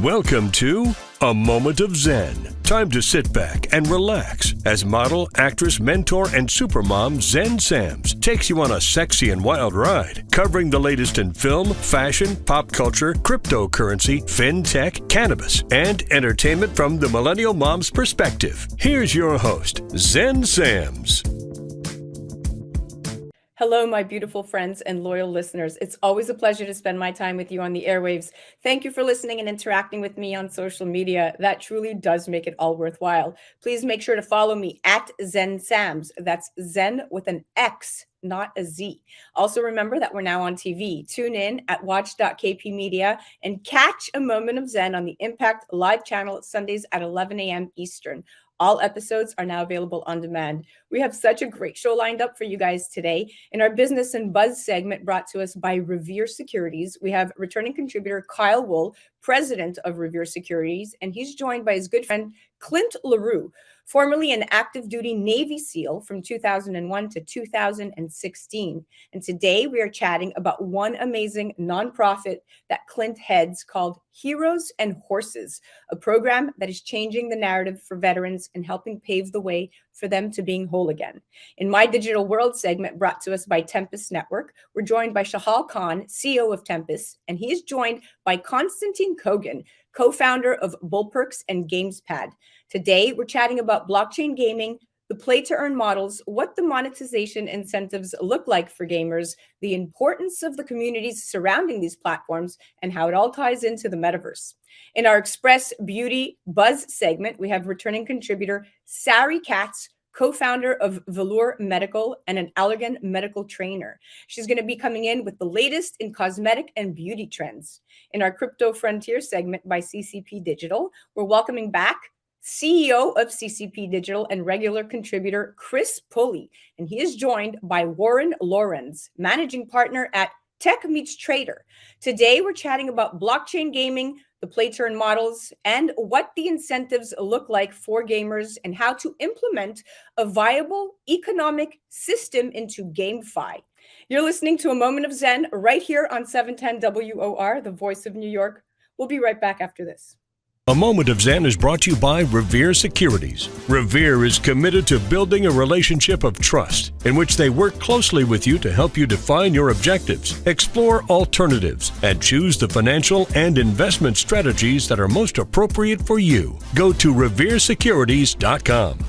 Welcome to A Moment of Zen. Time to sit back and relax as model, actress, mentor, and supermom Zen Sams takes you on a sexy and wild ride, covering the latest in film, fashion, pop culture, cryptocurrency, fintech, cannabis, and entertainment from the millennial mom's perspective. Here's your host, Zen Sams. Hello, my beautiful friends and loyal listeners. It's always a pleasure to spend my time with you on the airwaves. Thank you for listening and interacting with me on social media. That truly does make it all worthwhile. Please make sure to follow me at Zen Sams. That's Zen with an X, not a Z. Also remember that we're now on TV. Tune in at watch.kp media and catch A Moment of Zen on the Impact Live channel Sundays at 11 a.m. Eastern. All episodes are now available on demand. We have such a great show lined up for you guys today. In our Business and Buzz segment brought to us by Revere Securities, we have returning contributor Kyle Wool, president of Revere Securities, and he's joined by his good friend Clint Larue, formerly an active duty Navy SEAL from 2001 to 2016. And today we are chatting about one amazing nonprofit that Clint heads called Heroes and Horses, a program that is changing the narrative for veterans and helping pave the way for them to being whole again. In My Digital World segment brought to us by Tempus Network, we're joined by Shahal Khan, CEO of Tempus, and he is joined by Constantin Kogan, co-founder of BullPerks and GamesPad. Today, we're chatting about blockchain gaming, the play-to-earn models, what the monetization incentives look like for gamers, the importance of the communities surrounding these platforms, and how it all ties into the metaverse. In our Express Beauty Buzz segment, we have returning contributor Sari Katz, co-founder of Velour Medical and an allergen medical trainer. She's going to be coming in with the latest in cosmetic and beauty trends. In our Crypto Frontier segment by CCP Digital, we're welcoming back CEO of CCP Digital and regular contributor Chris Pulley, and he is joined by Warren Lorenz, managing partner at Tech Meets Trader. Today, we're chatting about blockchain gaming, the play-to-earn models, and what the incentives look like for gamers and how to implement a viable economic system into GameFi. You're listening to A Moment of Zen right here on 710 WOR, the voice of New York. We'll be right back after this. A Moment of Zen is brought to you by Revere Securities. Revere is committed to building a relationship of trust in which they work closely with you to help you define your objectives, explore alternatives, and choose the financial and investment strategies that are most appropriate for you. Go to reveresecurities.com.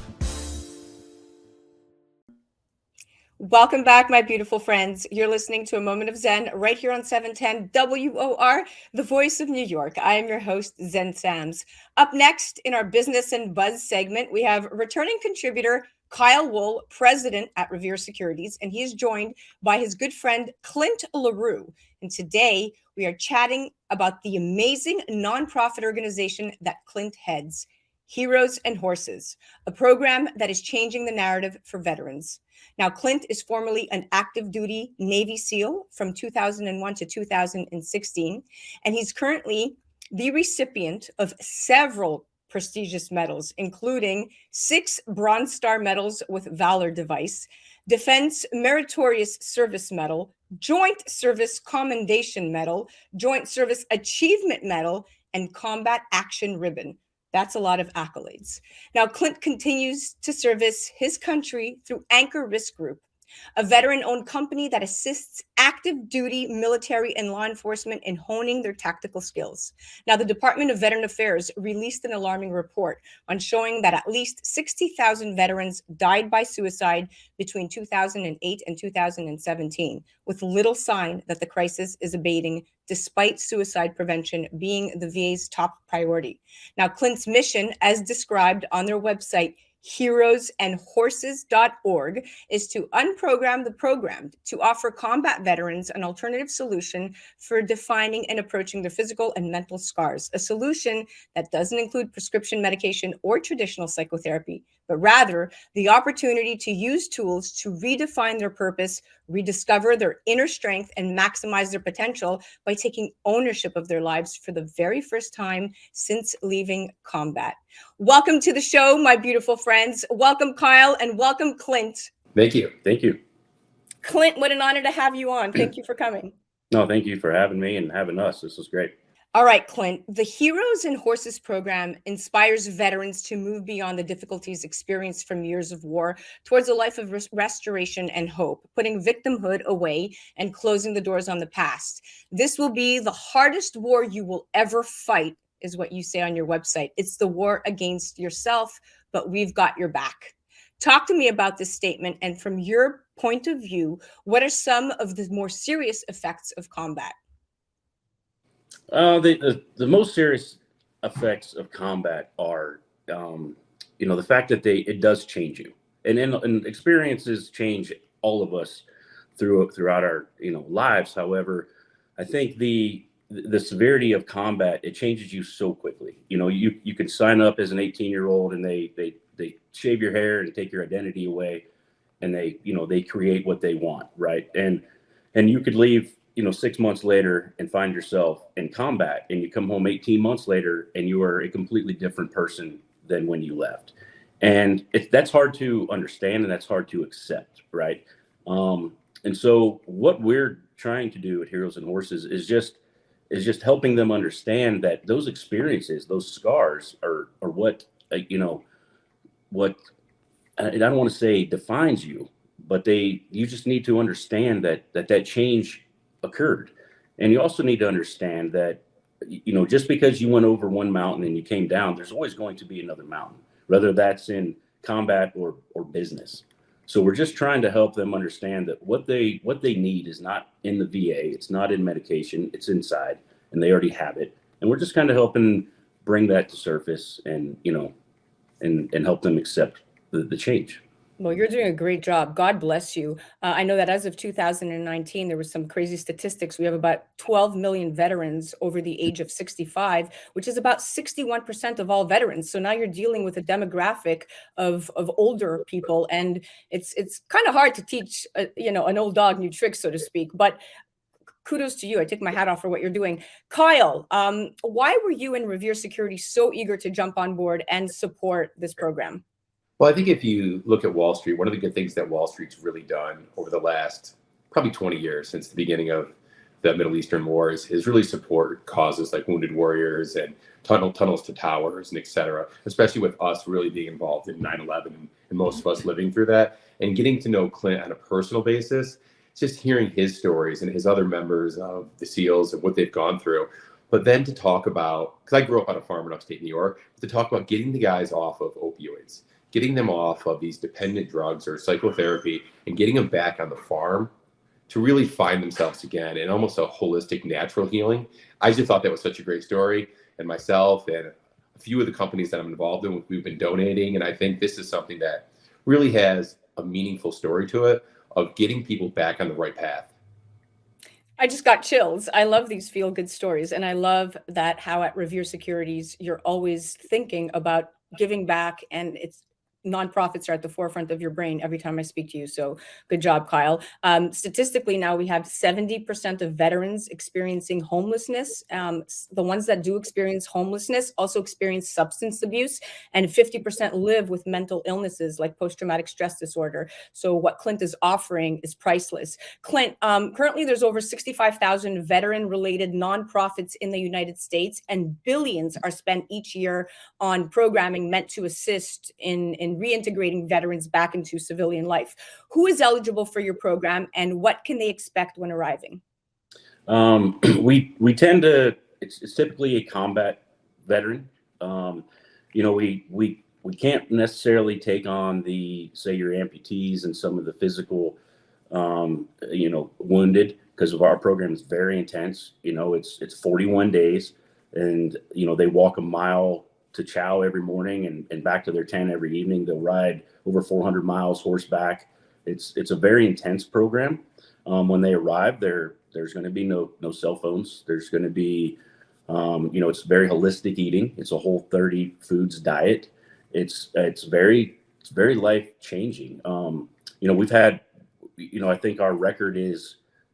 Welcome back, my beautiful friends. You're listening to A Moment of Zen right here on 710 WOR, the voice of New York. I am your host, Zen Sams. Up next in our Business and Buzz segment, we have returning contributor Kyle Wool, president at Revere Securities, and he is joined by his good friend Clint Larue. And today we are chatting about the amazing nonprofit organization that Clint heads, Heroes and Horses, a program that is changing the narrative for veterans. Now, Clint is formerly an active duty Navy SEAL from 2001 to 2016, and he's currently the recipient of several prestigious medals, including 6 Bronze Star medals with Valor Device, Defense Meritorious Service Medal, Joint Service Commendation Medal, Joint Service Achievement Medal, and Combat Action Ribbon. That's a lot of accolades. Now, Clint continues to service his country through Anchor Risk Group, a veteran-owned company that assists active duty military and law enforcement in honing their tactical skills. Now, the Department of Veteran Affairs released an alarming report on showing that at least 60,000 veterans died by suicide between 2008 and 2017, with little sign that the crisis is abating, despite suicide prevention being the VA's top priority. Now, Clint's mission, as described on their website, heroesandhorses.org, is to unprogram the programmed, to offer combat veterans an alternative solution for defining and approaching their physical and mental scars, a solution that doesn't include prescription medication or traditional psychotherapy, but rather the opportunity to use tools to redefine their purpose, rediscover their inner strength, and maximize their potential by taking ownership of their lives for the very first time since leaving combat. Welcome to the show, my beautiful friends. Welcome, Kyle, and welcome, Clint. Thank you. Thank you. Clint, what an honor to have you on. Thank you for coming. No, thank you for having me and having us. This was great. All right, Clint, the Heroes and Horses program inspires veterans to move beyond the difficulties experienced from years of war towards a life of restoration and hope, putting victimhood away and closing the doors on the past. This will be the hardest war you will ever fight, is what you say on your website. It's the war against yourself, but we've got your back. Talk to me about this statement, and from your point of view, what are some of the more serious effects of combat? The most serious effects of combat are, the fact that it does change you, and experiences change all of us throughout our lives. However, I think the severity of combat, it changes you so quickly. You can sign up as an 18-year-old and they shave your hair and take your identity away, and they create what they want, right? And you could leave 6 months later and find yourself in combat, and you come home 18 months later and you are a completely different person than when you left. And that's hard to understand, and that's hard to accept, right? And so what we're trying to do at Heroes and Horses is just helping them understand that those experiences, those scars are what what I don't want to say defines you, but you just need to understand that change occurred. And you also need to understand that, just because you went over one mountain and you came down, there's always going to be another mountain, whether that's in combat or business. So we're just trying to help them understand that what they need is not in the VA, it's not in medication, it's inside, and they already have it. And we're just kind of helping bring that to surface and help them accept the change. Well, you're doing a great job. God bless you. I know that as of 2019, there was some crazy statistics. We have about 12 million veterans over the age of 65, which is about 61% of all veterans. So now you're dealing with a demographic of older people, and it's kind of hard to teach an old dog new tricks, so to speak. But kudos to you. I take my hat off for what you're doing. Kyle, why were you and Revere Securities so eager to jump on board and support this program? Well, I think if you look at Wall Street, one of the good things that Wall Street's really done over the last probably 20 years, since the beginning of the Middle Eastern wars, is really support causes like Wounded Warriors and tunnels to towers and et cetera, especially with us really being involved in 9/11 and most of us living through that. And getting to know Clint on a personal basis, just hearing his stories and his other members of the SEALs and what they've gone through. But then to talk about, because I grew up on a farm in upstate New York, to talk about getting the guys off of opioids, getting them off of these dependent drugs or psychotherapy, and getting them back on the farm to really find themselves again in almost a holistic, natural healing. I just thought that was such a great story. And myself and a few of the companies that I'm involved in, we've been donating. And I think this is something that really has a meaningful story to it of getting people back on the right path. I just got chills. I love these feel-good stories. And I love that how at Revere Securities, you're always thinking about giving back, and it's nonprofits are at the forefront of your brain every time I speak to you. So good job, Kyle. Statistically, now we have 70% of veterans experiencing homelessness. The ones that do experience homelessness also experience substance abuse, and 50% live with mental illnesses like post-traumatic stress disorder. So what Clint is offering is priceless. Clint, currently there's over 65,000 veteran-related nonprofits in the United States, and billions are spent each year on programming meant to assist in reintegrating veterans back into civilian life. Who is eligible for your program, and what can they expect when arriving? We tend to, it's typically a combat veteran. We can't necessarily take on say your amputees and some of the physical, wounded, because of our program is very intense. It's 41 days, and they walk a mile to chow every morning and back to their tent every evening. They'll ride over 400 miles horseback. It's a very intense program. When they arrive, there's going to be no cell phones. There's going to be, it's very holistic eating. It's a whole 30 foods diet. It's very life changing. We've had, I think our record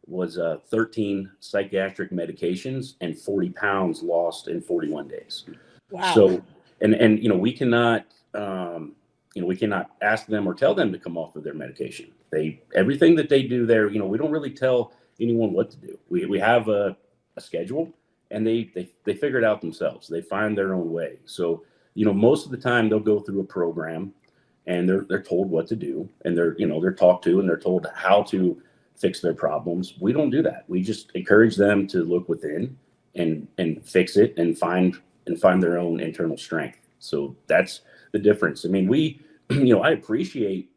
was 13 psychiatric medications and 40 pounds lost in 41 days. Wow. So, and we cannot ask them or tell them to come off of their medication. Everything that they do there, we don't really tell anyone what to do. We have a schedule, and they figure it out themselves. They find their own way. So, most of the time they'll go through a program and they're told what to do, and they're talked to and they're told how to fix their problems. We don't do that. We just encourage them to look within and fix it and find their own internal strength. So that's the difference. I mean, I appreciate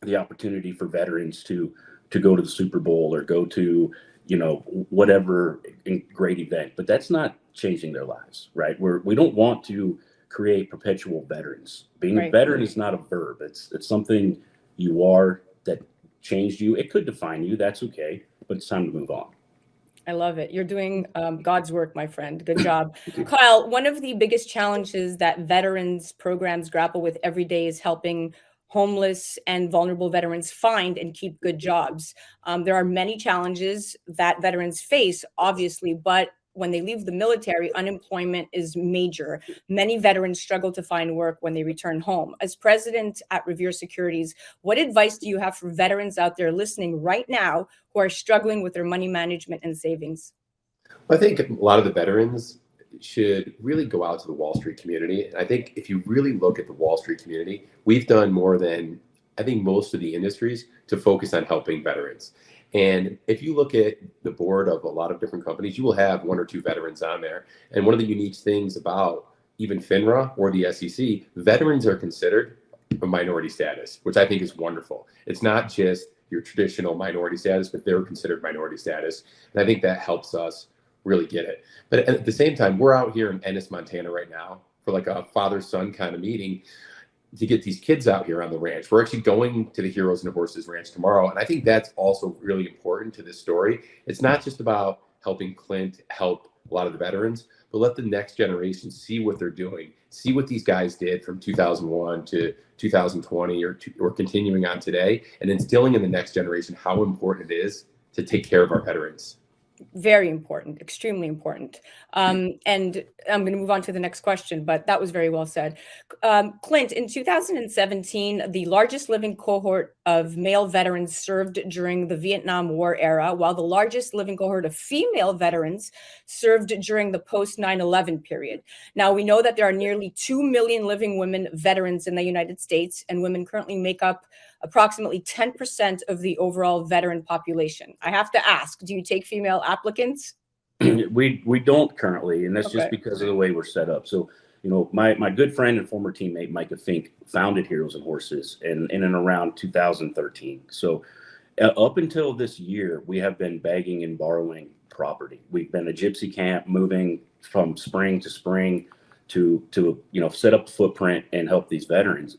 the opportunity for veterans to go to the Super Bowl or go to, whatever great event, but that's not changing their lives, right? We don't want to create perpetual veterans. Being a veteran is not a verb. It's something you are that changed you. It could define you. That's okay, but it's time to move on. I love it. You're doing God's work, my friend. Good job. Kyle, one of the biggest challenges that veterans programs grapple with every day is helping homeless and vulnerable veterans find and keep good jobs. There are many challenges that veterans face, obviously, but when they leave the military, unemployment is major. Many veterans struggle to find work when they return home. As president at Revere Securities, what advice do you have for veterans out there listening right now who are struggling with their money management and savings? I think a lot of the veterans should really go out to the Wall Street community. And I think if you really look at the Wall Street community, we've done more than I think most of the industries to focus on helping veterans. And if you look at the board of a lot of different companies, you will have one or two veterans on there. And one of the unique things about even FINRA or the SEC, veterans are considered a minority status, which I think is wonderful. It's not just your traditional minority status, but they're considered minority status. And I think that helps us really get it. But at the same time, we're out here in Ennis, Montana right now for like a father-son kind of meeting to get these kids out here on the ranch. We're actually going to the Heroes and Horses Ranch tomorrow. And I think that's also really important to this story. It's not just about helping Clint help a lot of the veterans, but let the next generation see what they're doing, see what these guys did from 2001 to 2020 or continuing on today, and instilling in the next generation how important it is to take care of our veterans. Very important, extremely important. And I'm going to move on to the next question, but that was very well said. Clint, in 2017, the largest living cohort of male veterans served during the Vietnam War era, while the largest living cohort of female veterans served during the post 9/11 period. Now, we know that there are nearly 2 million living women veterans in the United States, and women currently make up approximately 10% of the overall veteran population. I have to ask, do you take female applicants? We don't currently, and that's just because of the way we're set up. So, my good friend and former teammate Micah Fink founded Heroes and Horses in and around 2013. So up until this year, we have been begging and borrowing property. We've been a gypsy camp, moving from spring to spring to set up the footprint and help these veterans.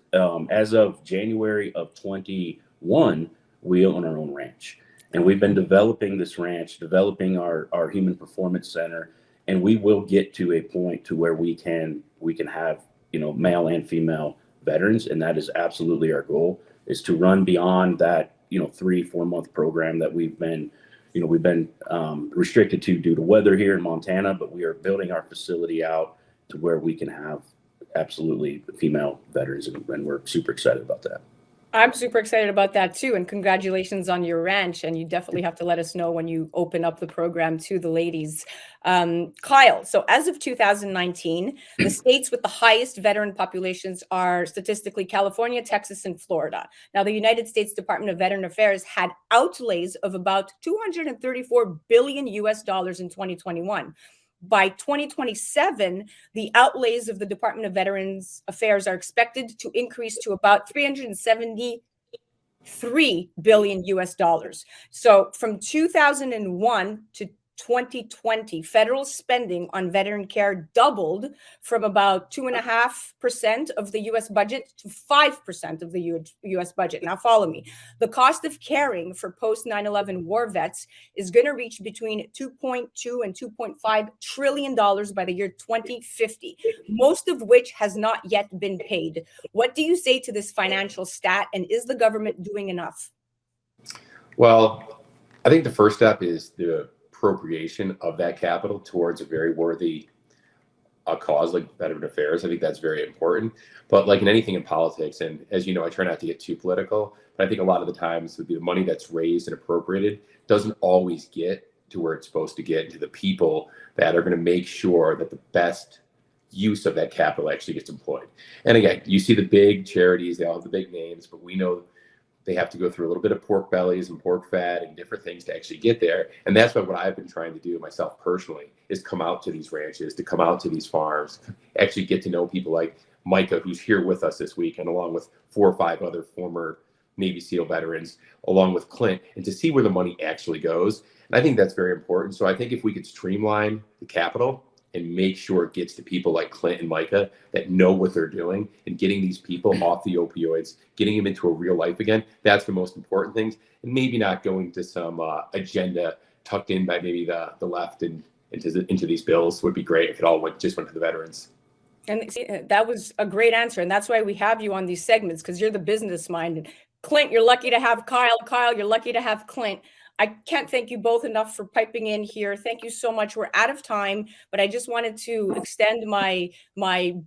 As of January of 21, we own our own ranch, and we've been developing this ranch, developing our human performance center, and we will get to a point to where we can have male and female veterans, and that is absolutely our goal, is to run beyond that 3-4 month program that we've been restricted to due to weather here in Montana, but we are building our facility out to where we can have absolutely female veterans, and we're super excited about that. I'm super excited about that too, and congratulations on your ranch. And you definitely have to let us know when you open up the program to the ladies. Kyle, so as of 2019, the states with the highest veteran populations are statistically California, Texas, and Florida. Now, the United States Department of Veteran Affairs had outlays of about $234 billion in 2021. By 2027, the outlays of the Department of Veterans Affairs are expected to increase to about $373 billion. So from 2001 to 2020, federal spending on veteran care doubled from about 2.5% of the U.S. budget to 5% of the U.S. budget. Now, follow me. The cost of caring for post 9/11 war vets is going to reach between $2.2 and $2.5 trillion by the year 2050, most of which has not yet been paid. What do you say to this financial stat, and is the government doing enough? Well, I think the first step is the appropriation of that capital towards a very worthy cause like veteran affairs. I think that's very important. But like in anything in politics, and as you know, I try not to get too political, but I think a lot of the times the money that's raised and appropriated doesn't always get to where it's supposed to get, to the people that are going to make sure that the best use of that capital actually gets employed. And again, you see the big charities, they all have the big names, but we know they have to go through a little bit of pork bellies and pork fat and different things to actually get there. And that's what I've been trying to do myself personally, is come out to these ranches, to come out to these farms, actually get to know people like Micah, who's here with us this week, and along with 4 or 5 other former Navy SEAL veterans, along with Clint, and to see where the money actually goes. And I think that's very important. So I think if we could streamline the capital and make sure it gets to people like Clint and Micah that know what they're doing, and getting these people off the opioids, getting them into a real life again, that's the most important things. And maybe not going to some agenda tucked in by maybe the left and into these bills would be great if it all went to the veterans. And see, that was a great answer. And that's why we have you on these segments, because you're the business mind. And Clint, you're lucky to have Kyle. Kyle, you're lucky to have Clint. I can't thank you both enough for piping in here. Thank you so much. We're out of time, but I just wanted to extend my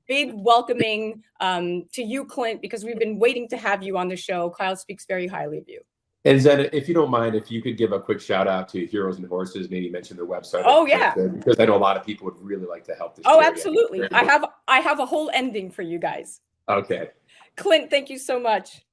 big welcoming to you, Clint, because we've been waiting to have you on the show. Kyle speaks very highly of you. And Zen, if you don't mind, if you could give a quick shout out to Heroes and Horses, maybe mention their website. Oh yeah, because I know a lot of people would really like to help this. Oh, absolutely. I have a whole ending for you guys. Okay. Clint, thank you so much.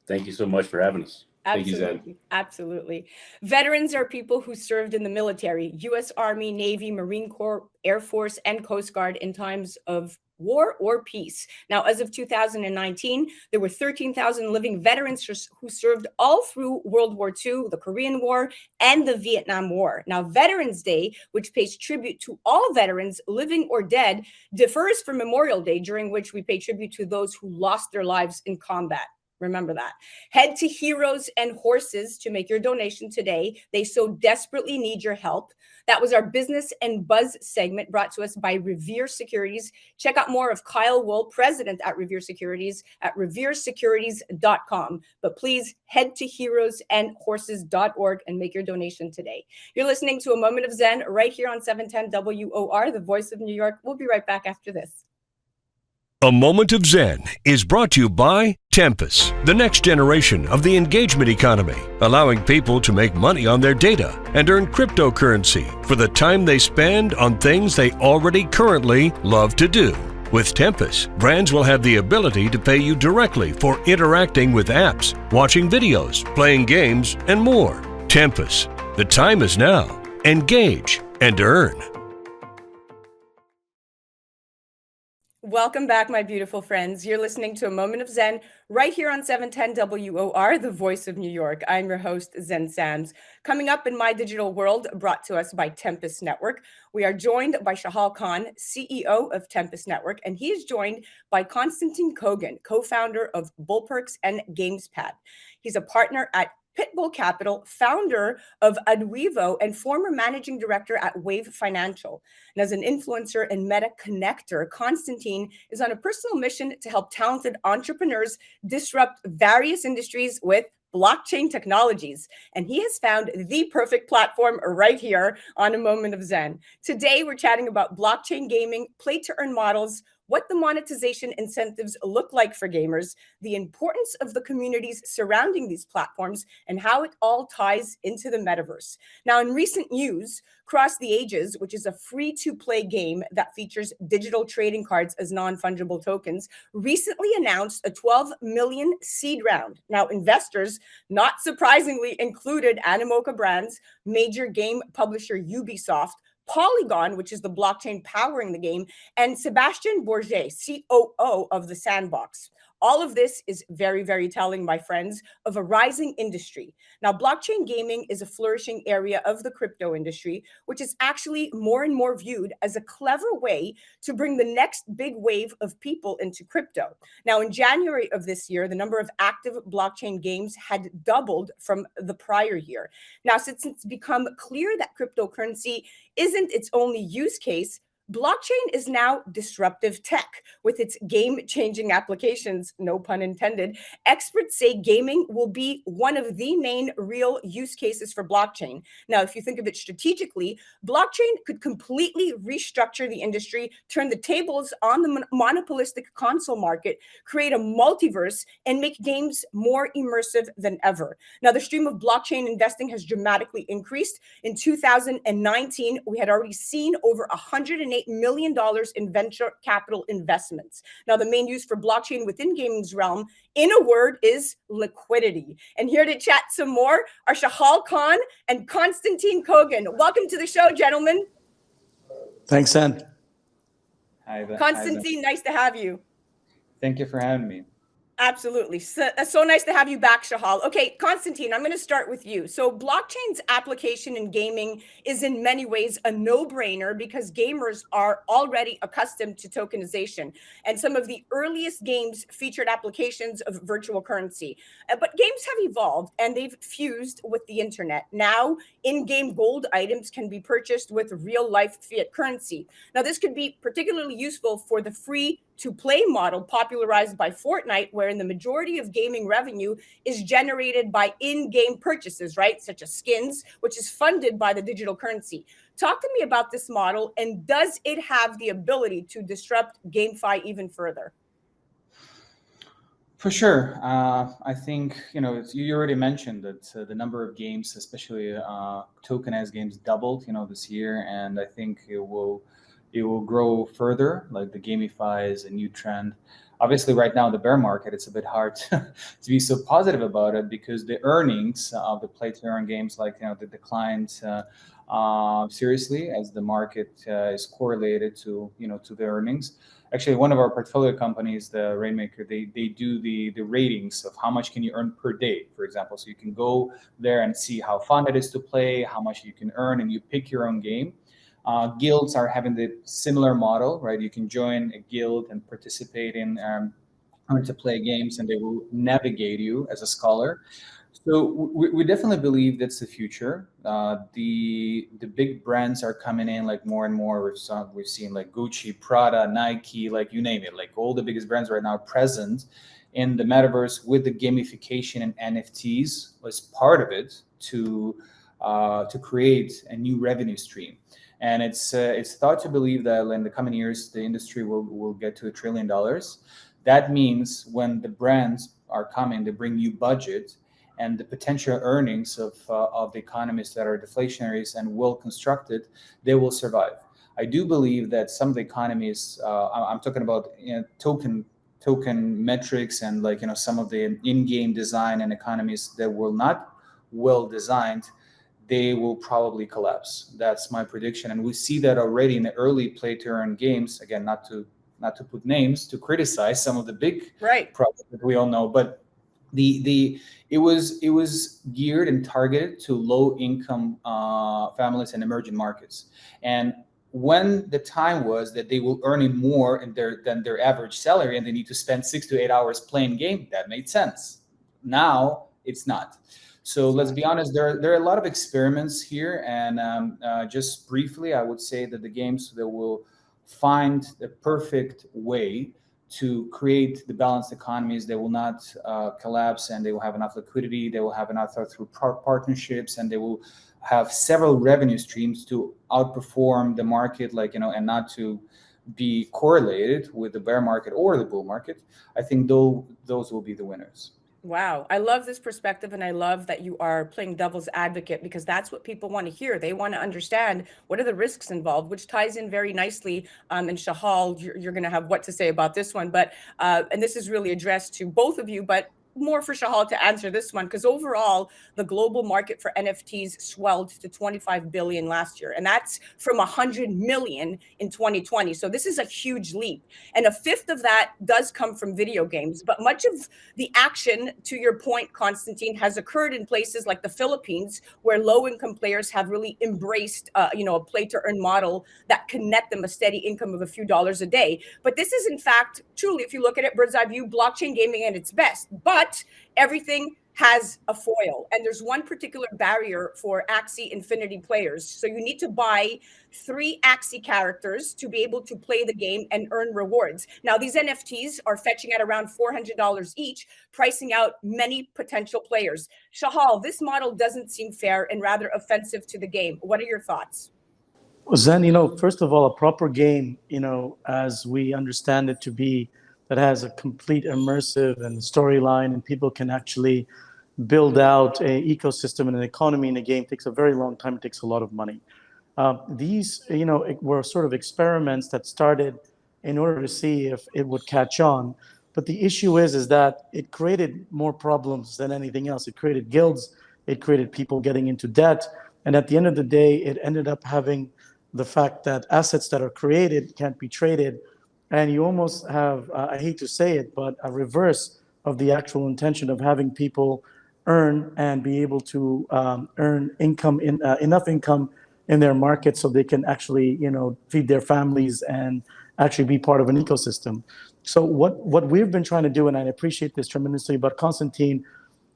Thank you so much for having us. Absolutely. Absolutely. Veterans are people who served in the military, U.S. Army, Navy, Marine Corps, Air Force, and Coast Guard in times of war or peace. Now, as of 2019, there were 13,000 living veterans who served all through World War II, the Korean War, and the Vietnam War. Now, Veterans Day, which pays tribute to all veterans, living or dead, differs from Memorial Day, during which we pay tribute to those who lost their lives in combat. Remember that. Head to Heroes and Horses to make your donation today. They so desperately need your help. That was our Business and Buzz segment, brought to us by Revere Securities. Check out more of Kyle Wool, president at Revere Securities, at reveresecurities.com. But please head to heroesandhorses.org and make your donation today. You're listening to A Moment of Zen right here on 710 WOR, the voice of New York. We'll be right back after this. A Moment of Zen is brought to you by Tempus, the next generation of the engagement economy, allowing people to make money on their data and earn cryptocurrency for the time they spend on things they already currently love to do. With Tempus, brands will have the ability to pay you directly for interacting with apps, watching videos, playing games, and more. Tempus, the time is now. Engage and earn. Welcome back, my beautiful friends. You're listening to A Moment of Zen right here on 710 WOR, the voice of New York. I'm your host, Zen Sams. Coming up in my digital world, brought to us by Tempus Network, we are joined by Shahal Khan, CEO of Tempus Network, and he is joined by Constantin Kogan, co-founder of BullPerks and GamesPad. He's a partner at Pitbull Capital, founder of Adwevo, and former managing director at Wave Financial. And as an influencer and meta connector, Constantin is on a personal mission to help talented entrepreneurs disrupt various industries with blockchain technologies. And he has found the perfect platform right here on A Moment of Zen. Today, we're chatting about blockchain gaming, play-to-earn models, what the monetization incentives look like for gamers, the importance of the communities surrounding these platforms, and how it all ties into the metaverse. Now, in recent news, Cross the Ages, which is a free-to-play game that features digital trading cards as non-fungible tokens, recently announced a 12 million seed round. Now, investors, not surprisingly, included Animoca Brands, major game publisher Ubisoft, Polygon, which is the blockchain powering the game, and Sebastian Bourget, COO of the Sandbox. All of this is very, very telling, my friends, of a rising industry. Now, blockchain gaming is a flourishing area of the crypto industry, which is actually more and more viewed as a clever way to bring the next big wave of people into crypto. Now, in January of this year, the number of active blockchain games had doubled from the prior year. Now, since it's become clear that cryptocurrency isn't its only use case, Blockchain is now disruptive tech with its game-changing applications, no pun intended. Experts say gaming will be one of the main real use cases for blockchain. Now, if you think of it strategically, blockchain could completely restructure the industry, turn the tables on the monopolistic console market, create a multiverse, and make games more immersive than ever. Now, the stream of blockchain investing has dramatically increased. In 2019, we had already seen over $108 million in venture capital investments. Now, the main use for blockchain within gaming's realm, in a word, is liquidity. And here to chat some more are Shahal Khan and Constantin Kogan. Welcome to the show, gentlemen. Thanks, Ann. Hi, Constantin, nice to have you. Thank you for having me. Absolutely. So nice to have you back, Shahal. Okay, Constantin, I'm going to start with you. So blockchain's application in gaming is in many ways a no-brainer because gamers are already accustomed to tokenization. And some of the earliest games featured applications of virtual currency. But games have evolved and they've fused with the internet. Now, in-game gold items can be purchased with real-life fiat currency. Now, this could be particularly useful for the free-to-play model popularized by Fortnite, wherein the majority of gaming revenue is generated by in-game purchases, right? Such as skins, which is funded by the digital currency. Talk to me about this model, and does it have the ability to disrupt GameFi even further? For sure. I think, you already mentioned that the number of games, especially tokenized games, doubled, this year. And I think it will grow further. Like the GameFi is a new trend. Obviously, right now, the bear market, it's a bit hard to be so positive about it because the earnings of the play-to-earn games, they declined seriously as the market is correlated to the earnings. Actually, one of our portfolio companies, the Rainmaker, they do the ratings of how much can you earn per day, for example. So you can go there and see how fun it is to play, how much you can earn, and you pick your own game. Guilds are having the similar model, right? You can join a guild and participate in to play games, and they will navigate you as a scholar. So we definitely believe that's the future. The big brands are coming in like more and more. We've seen like Gucci, Prada, Nike, like you name it. Like all the biggest brands right now are present in the metaverse with the gamification and NFTs was part of it to create a new revenue stream. And it's thought to believe that in the coming years, the industry will get to $1 trillion. That means when the brands are coming, they bring you budget and the potential earnings of the economies that are deflationaries and well constructed, they will survive. I do believe that some of the economies, I'm talking about token metrics and some of the in-game design and economies that were not well designed, they will probably collapse. That's my prediction. And we see that already in the early play-to-earn games. Again, not to put names, to criticize some of the big projects that we all know, but it was geared and targeted to low-income families and emerging markets. And when the time was that they will earn more than their average salary and they need to spend 6 to 8 hours playing game, that made sense. Now it's not. So let's be honest, there are a lot of experiments here. And just briefly, I would say that the games that will find the perfect way to create the balanced economies, they will not collapse, and they will have enough liquidity. They will have enough through partnerships, and they will have several revenue streams to outperform the market, and not to be correlated with the bear market or the bull market. I think those will be the winners. Wow. I love this perspective. And I love that you are playing devil's advocate because that's what people want to hear. They want to understand what are the risks involved, which ties in very nicely. And Shahal, you're going to have what to say about this one. But and this is really addressed to both of you, but more for Shahal to answer this one, because overall, the global market for NFTs swelled to 25 billion last year. And that's from 100 million in 2020. So this is a huge leap. And a fifth of that does come from video games. But much of the action, to your point, Constantin, has occurred in places like the Philippines, where low-income players have really embraced a play-to-earn model that can net them a steady income of a few dollars a day. But this is, in fact, truly, if you look at it, bird's eye view, blockchain gaming at its best. But everything has a foil, and there's one particular barrier for Axie Infinity players. So you need to buy 3 Axie characters to be able to play the game and earn rewards. Now, these NFTs are fetching at around $400 each, pricing out many potential players. Shahal, this model doesn't seem fair and rather offensive to the game. What are your thoughts? Well, Zen, first of all, a proper game, as we understand it to be, that has a complete immersive and storyline, and people can actually build out an ecosystem and an economy in a game, takes a very long time. It takes a lot of money. These, were sort of experiments that started in order to see if it would catch on. But the issue is that it created more problems than anything else. It created guilds. It created people getting into debt. And at the end of the day, it ended up having the fact that assets that are created can't be traded. And you almost have, I hate to say it, but a reverse of the actual intention of having people earn and be able to earn income, enough income in their market so they can actually, feed their families and actually be part of an ecosystem. So what we've been trying to do, and I appreciate this tremendously about Constantin,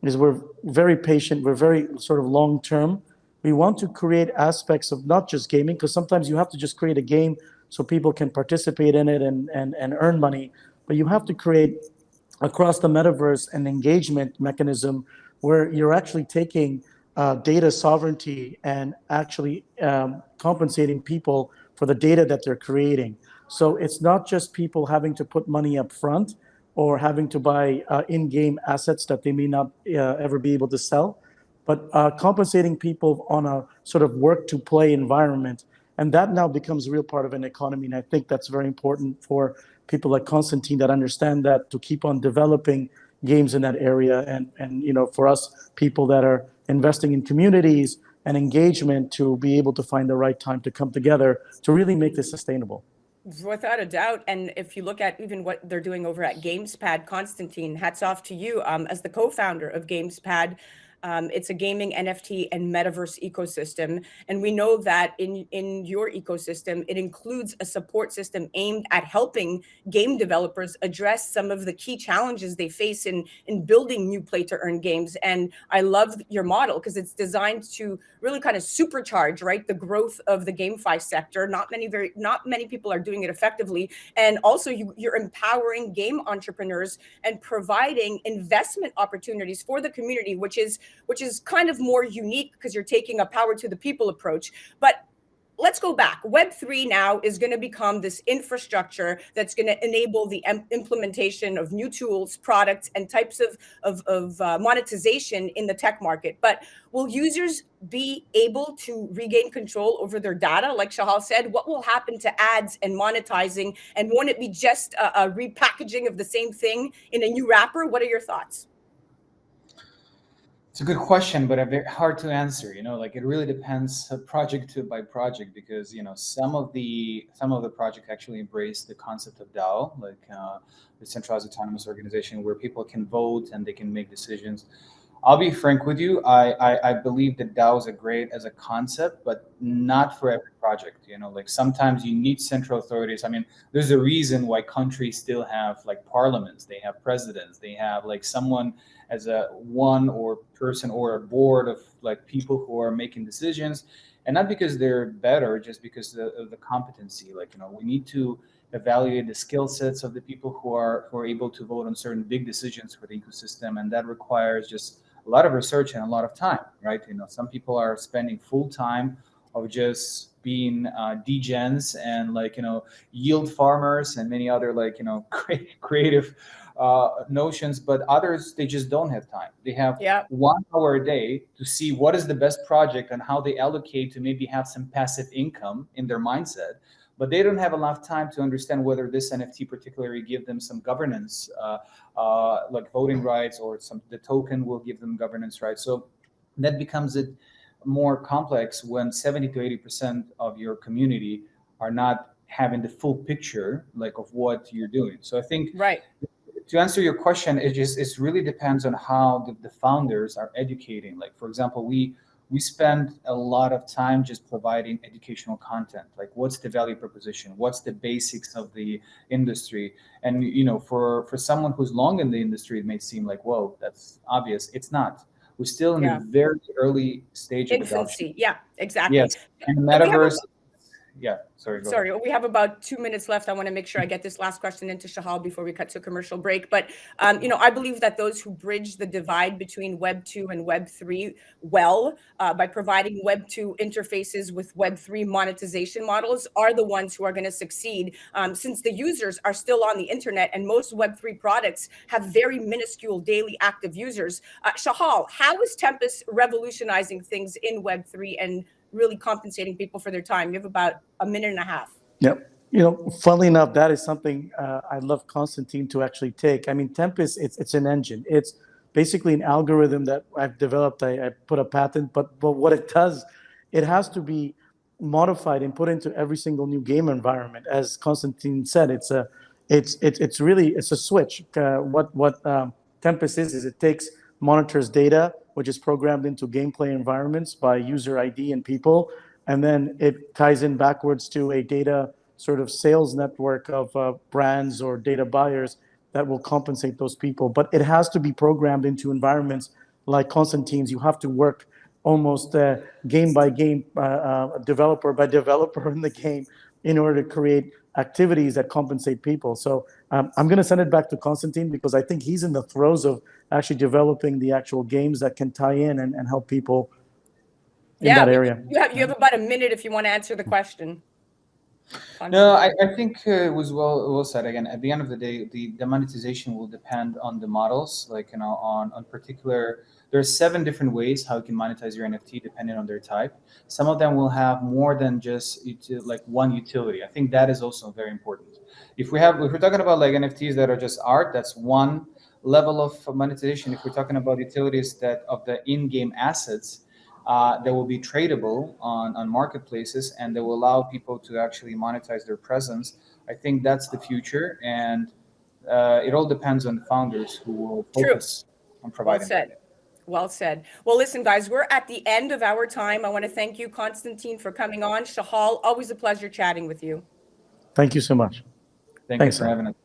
is we're very patient, we're very sort of long-term. We want to create aspects of not just gaming, because sometimes you have to just create a game so people can participate in it and earn money, but you have to create across the metaverse an engagement mechanism where you're actually taking data sovereignty and actually compensating people for the data that they're creating. So it's not just people having to put money up front or having to buy in-game assets that they may not ever be able to sell, but compensating people on a sort of work-to-play environment. And that now becomes a real part of an economy. And I think that's very important for people like Constantin that understand that, to keep on developing games in that area. And for us, people that are investing in communities and engagement, to be able to find the right time to come together to really make this sustainable. Without a doubt. And if you look at even what they're doing over at GamesPad, Constantin, hats off to you as the co-founder of GamesPad. It's a gaming, NFT, and metaverse ecosystem. And we know that in your ecosystem, it includes a support system aimed at helping game developers address some of the key challenges they face in building new play-to-earn games. And I love your model because it's designed to really kind of supercharge, right, the growth of the GameFi sector. Not many people are doing it effectively. And also you're empowering game entrepreneurs and providing investment opportunities for the community, which is kind of more unique because you're taking a power to the people approach. But let's go back. Web3 now is going to become this infrastructure that's going to enable the implementation of new tools, products, and types of monetization in the tech market. But will users be able to regain control over their data? Like Shahal said, what will happen to ads and monetizing? And won't it be just a repackaging of the same thing in a new wrapper? What are your thoughts? It's a good question, but very hard to answer. It really depends project by project, because some of the projects actually embrace the concept of DAO, like the centralized autonomous organization, where people can vote and they can make decisions. I'll be frank with you. I believe that DAOs are great as a concept, but not for every project. Sometimes you need central authorities. I mean, there's a reason why countries still have parliaments. They have presidents. They have someone as a one or person or a board of people who are making decisions, and not because they're better, just because of the competency. We need to evaluate the skill sets of the people who are able to vote on certain big decisions for the ecosystem, and that requires just a lot of research and a lot of time, right? Some people are spending full time of just being degens and yield farmers and many other creative notions, but others, they just don't have time. They have 1 hour a day to see what is the best project and how they allocate to maybe have some passive income in their mindset, but they don't have enough time to understand whether this NFT particularly give them some governance, like voting rights, or the token will give them governance rights. So that becomes it more complex when 70 to 80% of your community are not having the full picture of what you're doing. So I think to answer your question, it really depends on how the founders are educating. For example, we we spend a lot of time just providing educational content, like what's the value proposition, what's the basics of the industry. And for someone who's long in the industry, it may seem like, whoa, that's obvious. It's not. We're still in a very early stage of adoption. Infancy. Yeah, exactly. Yes, and the metaverse. Yeah, sorry. We have about 2 minutes left. I want to make sure I get this last question into Shahal before we cut to a commercial break. But, I believe that those who bridge the divide between Web 2 and Web 3 by providing Web 2 interfaces with Web 3 monetization models are the ones who are going to succeed, since the users are still on the internet and most Web 3 products have very minuscule daily active users. Shahal, how is Tempus revolutionizing things in Web 3 and really compensating people for their time? You have about a minute and a half. Yep. Funnily enough, that is something I'd love Constantin to actually take. I mean, Tempus, it's an engine. It's basically an algorithm that I've developed. I put a patent, but what it does, it has to be modified and put into every single new game environment. As Constantin said, it's a switch. What Tempus is it monitors data, which is programmed into gameplay environments by user ID and people. And then it ties in backwards to a data sort of sales network of brands or data buyers that will compensate those people. But it has to be programmed into environments like Constantin's. You have to work almost game by game, developer by developer in the game in order to create activities that compensate people. So I'm going to send it back to Constantin because I think he's in the throes of actually developing the actual games that can tie in and help people in that area. You have about a minute if you want to answer the question. No, I think it was well said. Again, at the end of the day, the monetization will depend on the models. Like, on particular, there's 7 different ways how you can monetize your NFT depending on their type. Some of them will have more than just like one utility. I think that is also very important. If we're talking about like NFTs that are just art, that's one level of monetization. If we're talking about utilities that of the in-game assets, that will be tradable on marketplaces and that will allow people to actually monetize their presence, I think that's the future. And it all depends on the founders who will focus on providing that. Well said. Well, listen, guys, we're at the end of our time. I want to thank you, Constantin, for coming on. Shahal, always a pleasure chatting with you. Thanks you so much. Thanks for having us.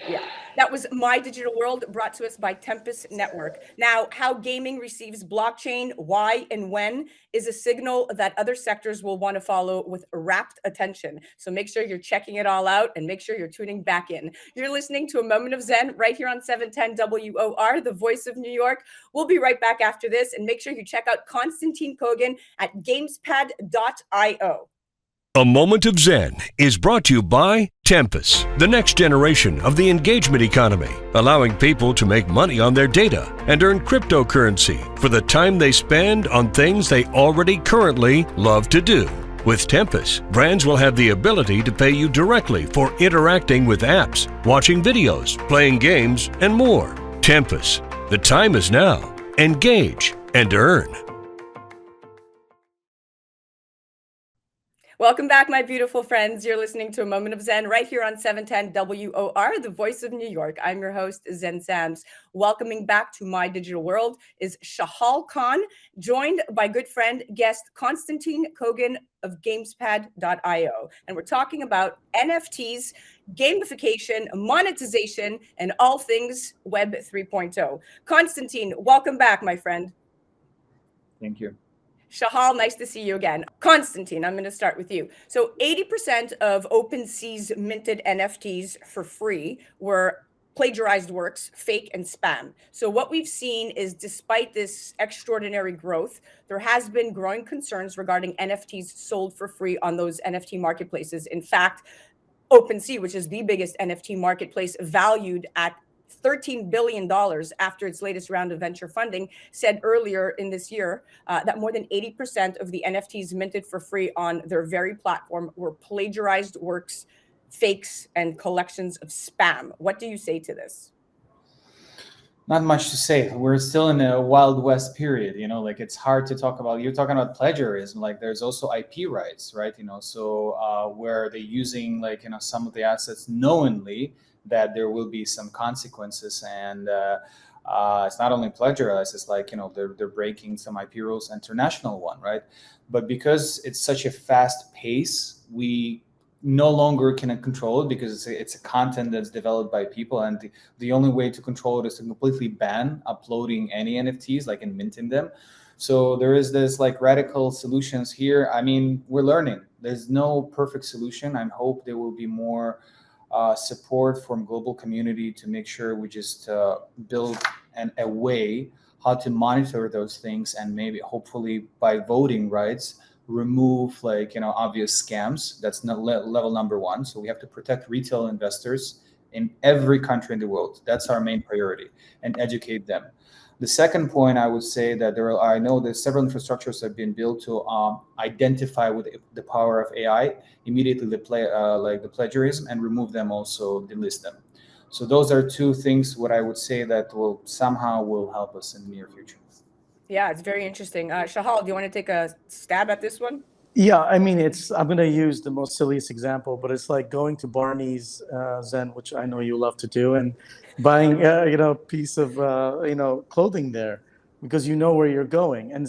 Yeah, that was My Digital World, brought to us by Tempus Network. Now, how gaming receives blockchain, why and when, is a signal that other sectors will want to follow with rapt attention. So make sure you're checking it all out and make sure you're tuning back in. You're listening to A Moment of Zen right here on 710 WOR, the voice of New York. We'll be right back after this, and make sure you check out Constantin Kogan at GamesPad.io. A Moment of Zen is brought to you by Tempus, the next generation of the engagement economy, allowing people to make money on their data and earn cryptocurrency for the time they spend on things they already currently love to do. With Tempus, brands will have the ability to pay you directly for interacting with apps, watching videos, playing games, and more. Tempus, the time is now. Engage and earn. Welcome back, my beautiful friends. You're listening to A Moment of Zen right here on 710 WOR, the voice of New York. I'm your host, Zen Sams. Welcoming back to My Digital World is Shahal Khan, joined by good friend, guest Constantin Kogan of GamesPad.io. And we're talking about NFTs, gamification, monetization, and all things Web 3.0. Constantin, welcome back, my friend. Thank you. Shahal, nice to see you again. Constantin, I'm going to start with you. So 80% of OpenSea's minted NFTs for free were plagiarized works, fake and spam. So what we've seen is, despite this extraordinary growth, there has been growing concerns regarding NFTs sold for free on those NFT marketplaces. In fact, OpenSea, which is the biggest NFT marketplace, valued at $13 billion after its latest round of venture funding, said earlier in this year that more than 80% of the NFTs minted for free on their very platform were plagiarized works, fakes, and collections of spam. What do you say to this? Not much to say. We're still in a Wild West period, like it's hard to talk about. You're talking about plagiarism, like there's also IP rights, right? So where they're using some of the assets knowingly, that there will be some consequences. And It's not only plagiarized, it's like, they're breaking some IP rules, international one, right? But because it's such a fast pace, we no longer can control it, because it's a content that's developed by people, and the only way to control it is to completely ban uploading any NFTs, like, and minting them. So there is this like radical solutions here. I mean, we're learning. There's no perfect solution. I hope there will be more support from global community to make sure we just build a way how to monitor those things, and maybe hopefully by voting rights remove obvious scams. That's not level number one. So we have to protect retail investors in every country in the world. That's our main priority, and educate them. The second point, I would say that I know that several infrastructures have been built to identify with the power of AI, immediately the plagiarism, and remove them, also delist them. So those are two things what I would say that will help us in the near future. Yeah, it's very interesting. Shahal, do you want to take a stab at this one? Yeah, I mean, I'm going to use the most silliest example, but it's like going to Barney's, Zen, which I know you love to do, and buying, a piece of, clothing there, because you know where you're going, and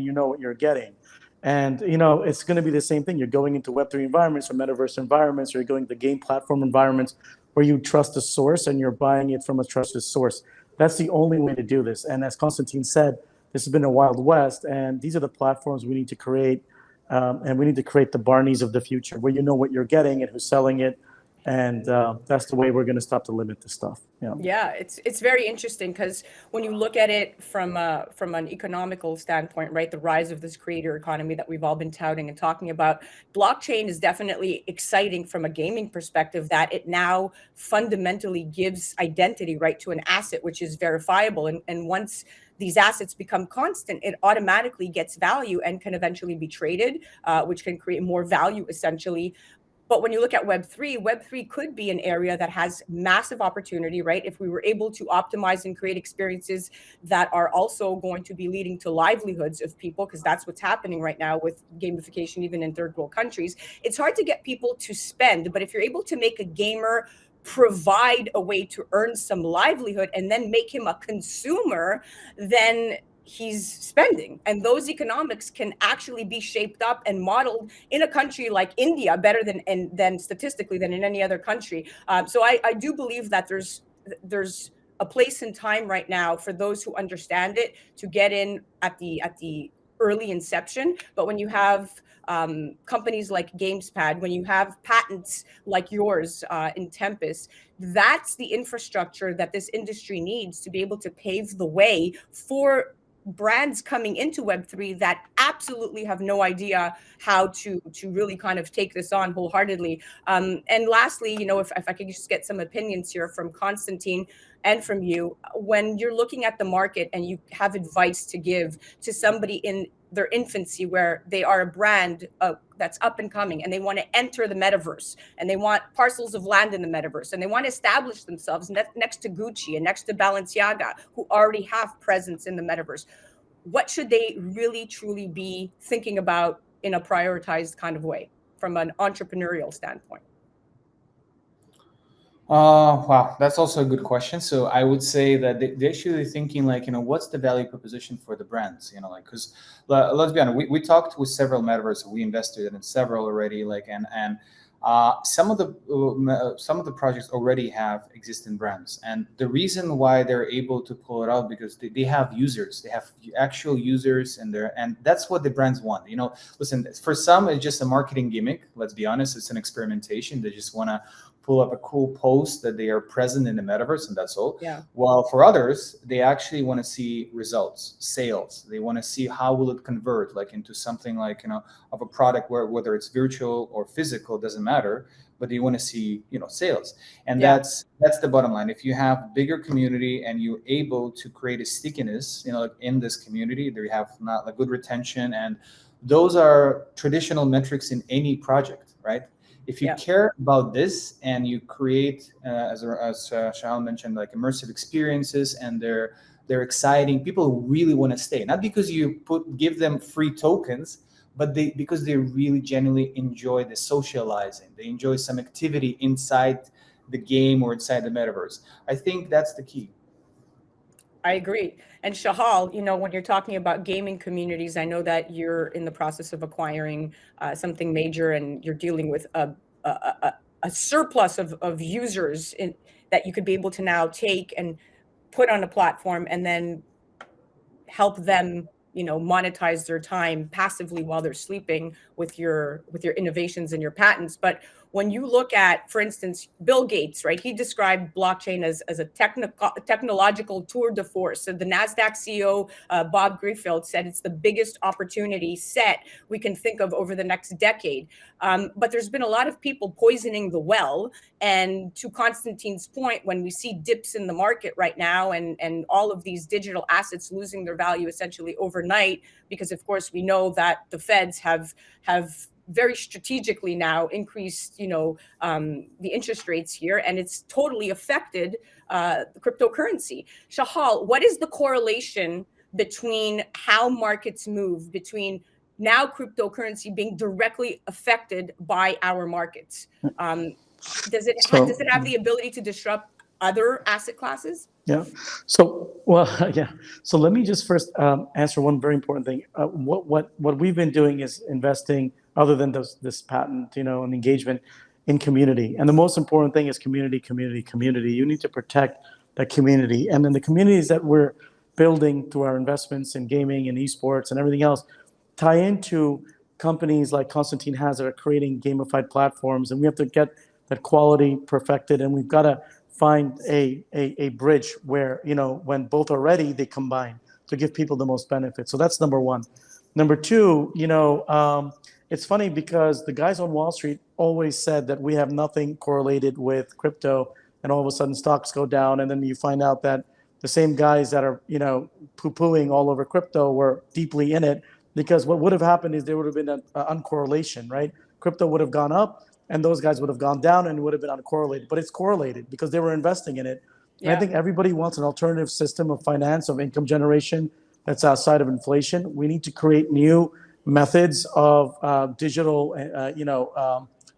you know what you're getting. And, it's going to be the same thing. You're going into Web3 environments or metaverse environments, or you're going to game platform environments where you trust the source and you're buying it from a trusted source. That's the only way to do this. And as Constantin said, this has been a Wild West, and these are the platforms we need to create. And we need to create the Barneys of the future, where you know what you're getting and who's selling it. And that's the way we're going to stop to limit this stuff. Yeah, it's very interesting, because when you look at it from an economical standpoint, right, the rise of this creator economy that we've all been touting and talking about, blockchain is definitely exciting from a gaming perspective, that it now fundamentally gives identity, right, to an asset which is verifiable. And once these assets become constant, it automatically gets value and can eventually be traded, which can create more value essentially. But when you look at Web3 could be an area that has massive opportunity, right? If we were able to optimize and create experiences that are also going to be leading to livelihoods of people, because that's what's happening right now with gamification, even in third world countries. It's hard to get people to spend, but if you're able to make a gamer provide a way to earn some livelihood and then make him a consumer, then he's spending. And those economics can actually be shaped up and modeled in a country like India better than statistically than in any other country. So I do believe that there's a place and time right now for those who understand it to get in at the early inception. But when you have companies like GamesPad, when you have patents like yours in Tempus, that's the infrastructure that this industry needs to be able to pave the way for brands coming into Web3 that absolutely have no idea how to really kind of take this on wholeheartedly. And lastly, if I could just get some opinions here from Constantin and from you, when you're looking at the market and you have advice to give to somebody in their infancy, where they are a brand that's up and coming and they want to enter the metaverse and they want parcels of land in the metaverse and they want to establish themselves next to Gucci and next to Balenciaga, who already have presence in the metaverse, what should they really truly be thinking about in a prioritized kind of way from an entrepreneurial standpoint? Wow, that's also a good question. So I would say that they're actually thinking what's the value proposition for the brands? Because let's be honest, we talked with several metaverse, we invested in several already, and some of the projects already have existing brands, and the reason why they're able to pull it out because they have users, they have actual users, and that's what the brands want. Listen, for some it's just a marketing gimmick. Let's be honest, it's an experimentation. They just want to pull up a cool post that they are present in the metaverse, and that's all. Yeah. While for others, they actually want to see results, sales. They want to see how will it convert into something of a product where whether it's virtual or physical, doesn't matter, but they want to see sales. And that's the bottom line. If you have bigger community and you're able to create a stickiness in this community, they have not a good retention, and those are traditional metrics in any project, right? If you care about this and you create, as Shahal mentioned, immersive experiences, and they're exciting, people really want to stay. Not because you give them free tokens, but because they really genuinely enjoy the socializing. They enjoy some activity inside the game or inside the metaverse. I think that's the key. I agree. And Shahal, when you're talking about gaming communities, I know that you're in the process of acquiring something major, and you're dealing with a surplus of users that you could be able to now take and put on a platform and then help them monetize their time passively while they're sleeping with your innovations and your patents. But when you look at, for instance, Bill Gates, right, he described blockchain as a technological tour de force. So the NASDAQ CEO, Bob Griefeld, said it's the biggest opportunity set we can think of over the next decade. But there's been a lot of people poisoning the well. And to Constantine's point, when we see dips in the market right now and all of these digital assets losing their value essentially overnight, because of course we know that the feds have very strategically now increased, the interest rates here, and it's totally affected the cryptocurrency. Shahal, what is the correlation between how markets move, between now cryptocurrency being directly affected by our markets? Does it have the ability to disrupt other asset classes? Yeah. So, well, yeah. So let me just first answer one very important thing. What we've been doing is investing, other than this patent, and engagement in community. And the most important thing is community. You need to protect that community. And then the communities that we're building through our investments in gaming and esports and everything else tie into companies like Constantine has that are creating gamified platforms. And we have to get that quality perfected. And we've got to find a bridge where, when both are ready, they combine to give people the most benefit. So that's number one. Number two, it's funny because the guys on Wall Street always said that we have nothing correlated with crypto, and all of a sudden stocks go down, and then you find out that the same guys that are, poo-pooing all over crypto were deeply in it, because what would have happened is there would have been an uncorrelation, right? Crypto would have gone up, and those guys would have gone down, and it would have been uncorrelated. But it's correlated because they were investing in it. Yeah. And I think everybody wants an alternative system of finance, of income generation that's outside of inflation. We need to create new methods of digital,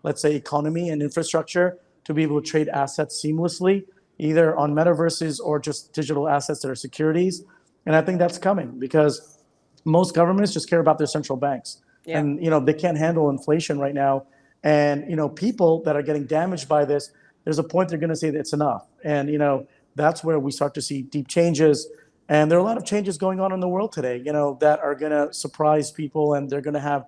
let's say, economy and infrastructure to be able to trade assets seamlessly, either on metaverses or just digital assets that are securities. And I think that's coming because most governments just care about their central banks. Yeah. And, they can't handle inflation right now. And, people that are getting damaged by this, there's a point they're going to say that it's enough. And, that's where we start to see deep changes. And there are a lot of changes going on in the world today, that are going to surprise people, and they're going to have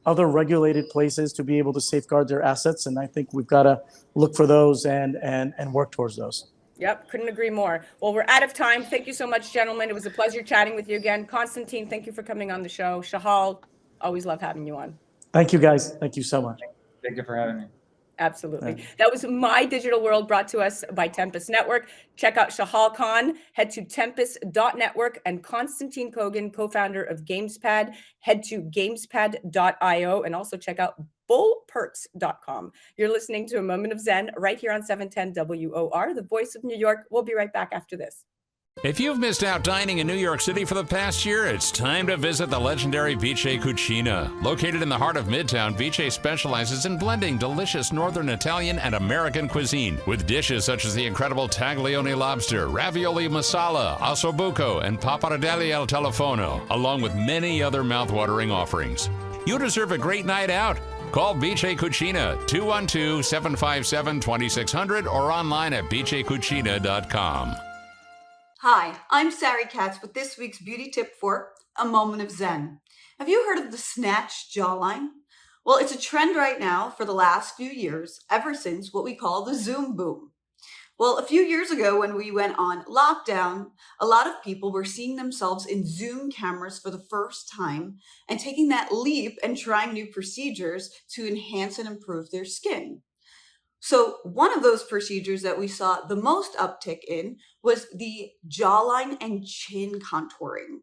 other regulated places to be able to safeguard their assets. And I think we've got to look for those and work towards those. Yep, couldn't agree more. Well, we're out of time. Thank you so much, gentlemen. It was a pleasure chatting with you again. Constantine, thank you for coming on the show. Shahal, always love having you on. Thank you, guys. Thank you so much. Thank you for having me. Absolutely. Yeah. That was My Digital World, brought to us by Tempus Network. Check out Shahal Khan. Head to tempus.network, and Constantin Kogan, co-founder of GamesPad. Head to gamespad.io, and also check out BullPerks.com. You're listening to A Moment of Zen right here on 710 WOR, the voice of New York. We'll be right back after this. If you've missed out dining in New York City for the past year, it's time to visit the legendary Vice Cucina. Located in the heart of Midtown, Vice specializes in blending delicious Northern Italian and American cuisine with dishes such as the incredible taglione lobster, ravioli masala, ossobuco, and pappardelle al telefono, along with many other mouthwatering offerings. You deserve a great night out. Call Vice Cucina, 212-757-2600, or online at vicecucina.com. Hi, I'm Sari Katz with this week's beauty tip for A Moment of Zen. Have you heard of the snatch jawline? Well, it's a trend right now for the last few years, ever since what we call the Zoom boom. Well, a few years ago when we went on lockdown, a lot of people were seeing themselves in Zoom cameras for the first time and taking that leap and trying new procedures to enhance and improve their skin. So one of those procedures that we saw the most uptick in was the jawline and chin contouring.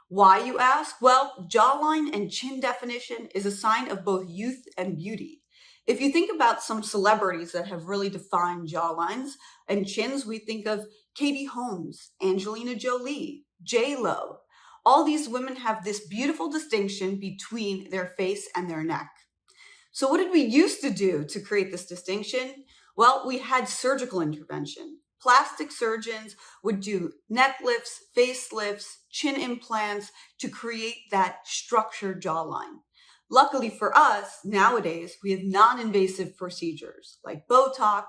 Why, you ask? Well, jawline and chin definition is a sign of both youth and beauty. If you think about some celebrities that have really defined jawlines and chins, we think of Katie Holmes, Angelina Jolie, J-Lo. All these women have this beautiful distinction between their face and their neck. So what did we used to do to create this distinction? Well, we had surgical intervention. plastic surgeons would do neck lifts, face lifts, chin implants to create that structured jawline. Luckily for us, nowadays, we have non-invasive procedures like Botox,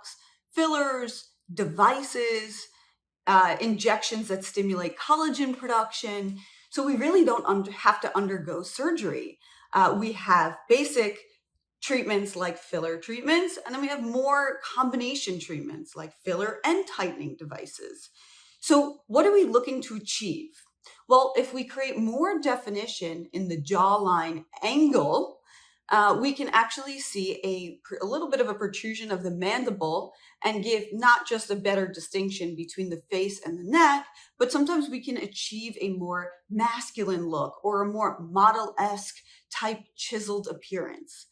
fillers, devices, injections that stimulate collagen production. So we really don't have to undergo surgery. We have basic treatments like filler treatments, and then we have more combination treatments like filler and tightening devices. So what are we looking to achieve? Well, if we create more definition in the jawline angle, we can actually see a little bit of a protrusion of the mandible and give not just a better distinction between the face and the neck, but sometimes we can achieve a more masculine look or a more model-esque type chiseled appearance.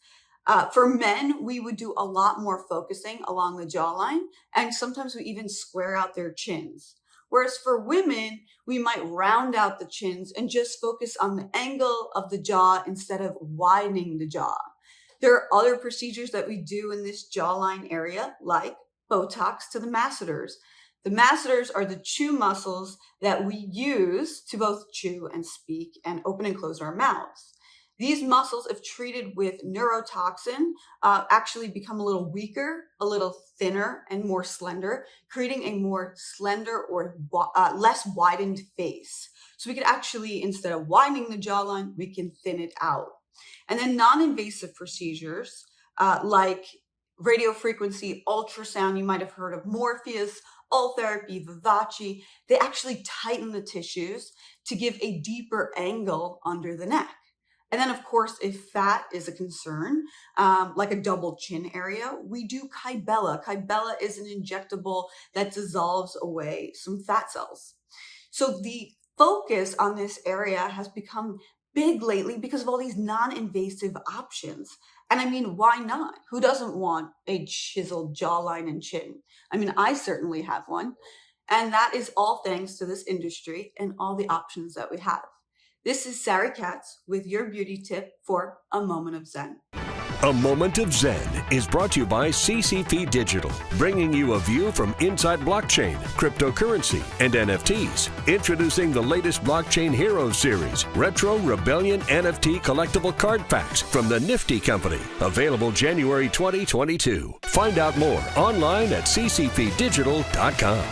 For men, we would do a lot more focusing along the jawline, and sometimes we even square out their chins. Whereas for women, we might round out the chins and just focus on the angle of the jaw instead of widening the jaw. There are other procedures that we do in this jawline area, like Botox to the masseters. The masseters are the chew muscles that we use to both chew and speak and open and close our mouths. These muscles, if treated with neurotoxin, actually become a little weaker, a little thinner, and more slender, creating a more slender or less widened face. So we could actually, instead of widening the jawline, we can thin it out. And then non-invasive procedures like radiofrequency ultrasound, you might have heard of Morpheus, Ultherapy, Vivace, they actually tighten the tissues to give a deeper angle under the neck. And then, of course, if fat is a concern, like a double chin area, we do Kybella. Kybella is an injectable that dissolves away some fat cells. So the focus on this area has become big lately because of all these non-invasive options. And I mean, why not? Who doesn't want a chiseled jawline and chin? I mean, I certainly have one. And that is all thanks to this industry and all the options that we have. This is Sari Katz with your beauty tip for A Moment of Zen. A Moment of Zen is brought to you by CCP Digital, bringing you a view from inside blockchain, cryptocurrency, and NFTs. Introducing the latest Blockchain Heroes series, Retro Rebellion NFT collectible card packs from the Nifty Company. Available January 2022. Find out more online at ccpdigital.com.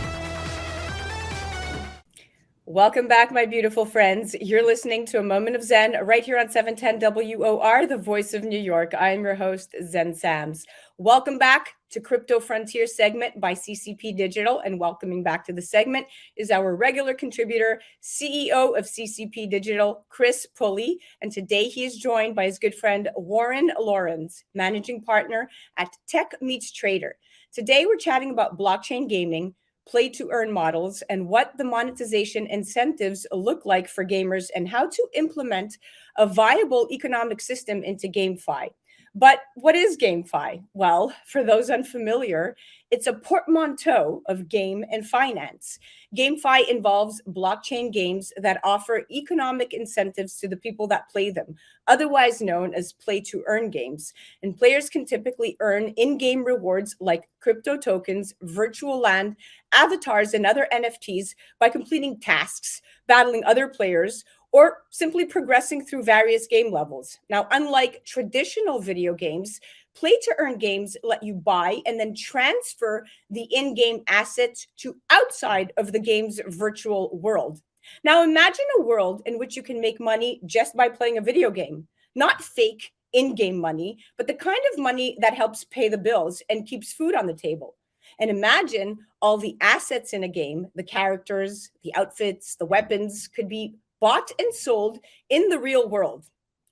Welcome back, my beautiful friends. You're listening to A Moment of Zen right here on 710 WOR, the voice of New York. I am your host, Zen Sams. Welcome back to Crypto Frontier segment by CCP Digital, and welcoming back to the segment is our regular contributor, CEO of CCP Digital, Chris Pulley. And today he is joined by his good friend, Warren Lawrence, managing partner at Tech Meets Trader. Today we're chatting about blockchain gaming, play-to-earn models, and what the monetization incentives look like for gamers and how to implement a viable economic system into GameFi. But what is GameFi? Well, for those unfamiliar, it's a portmanteau of game and finance. GameFi involves blockchain games that offer economic incentives to the people that play them, otherwise known as play-to-earn games. And players can typically earn in-game rewards like crypto tokens, virtual land, avatars, and other NFTs by completing tasks, battling other players, or simply progressing through various game levels. Now, unlike traditional video games, play-to-earn games let you buy and then transfer the in-game assets to outside of the game's virtual world. Now, imagine a world in which you can make money just by playing a video game, not fake in-game money, but the kind of money that helps pay the bills and keeps food on the table. And imagine all the assets in a game, the characters, the outfits, the weapons could be bought and sold in the real world.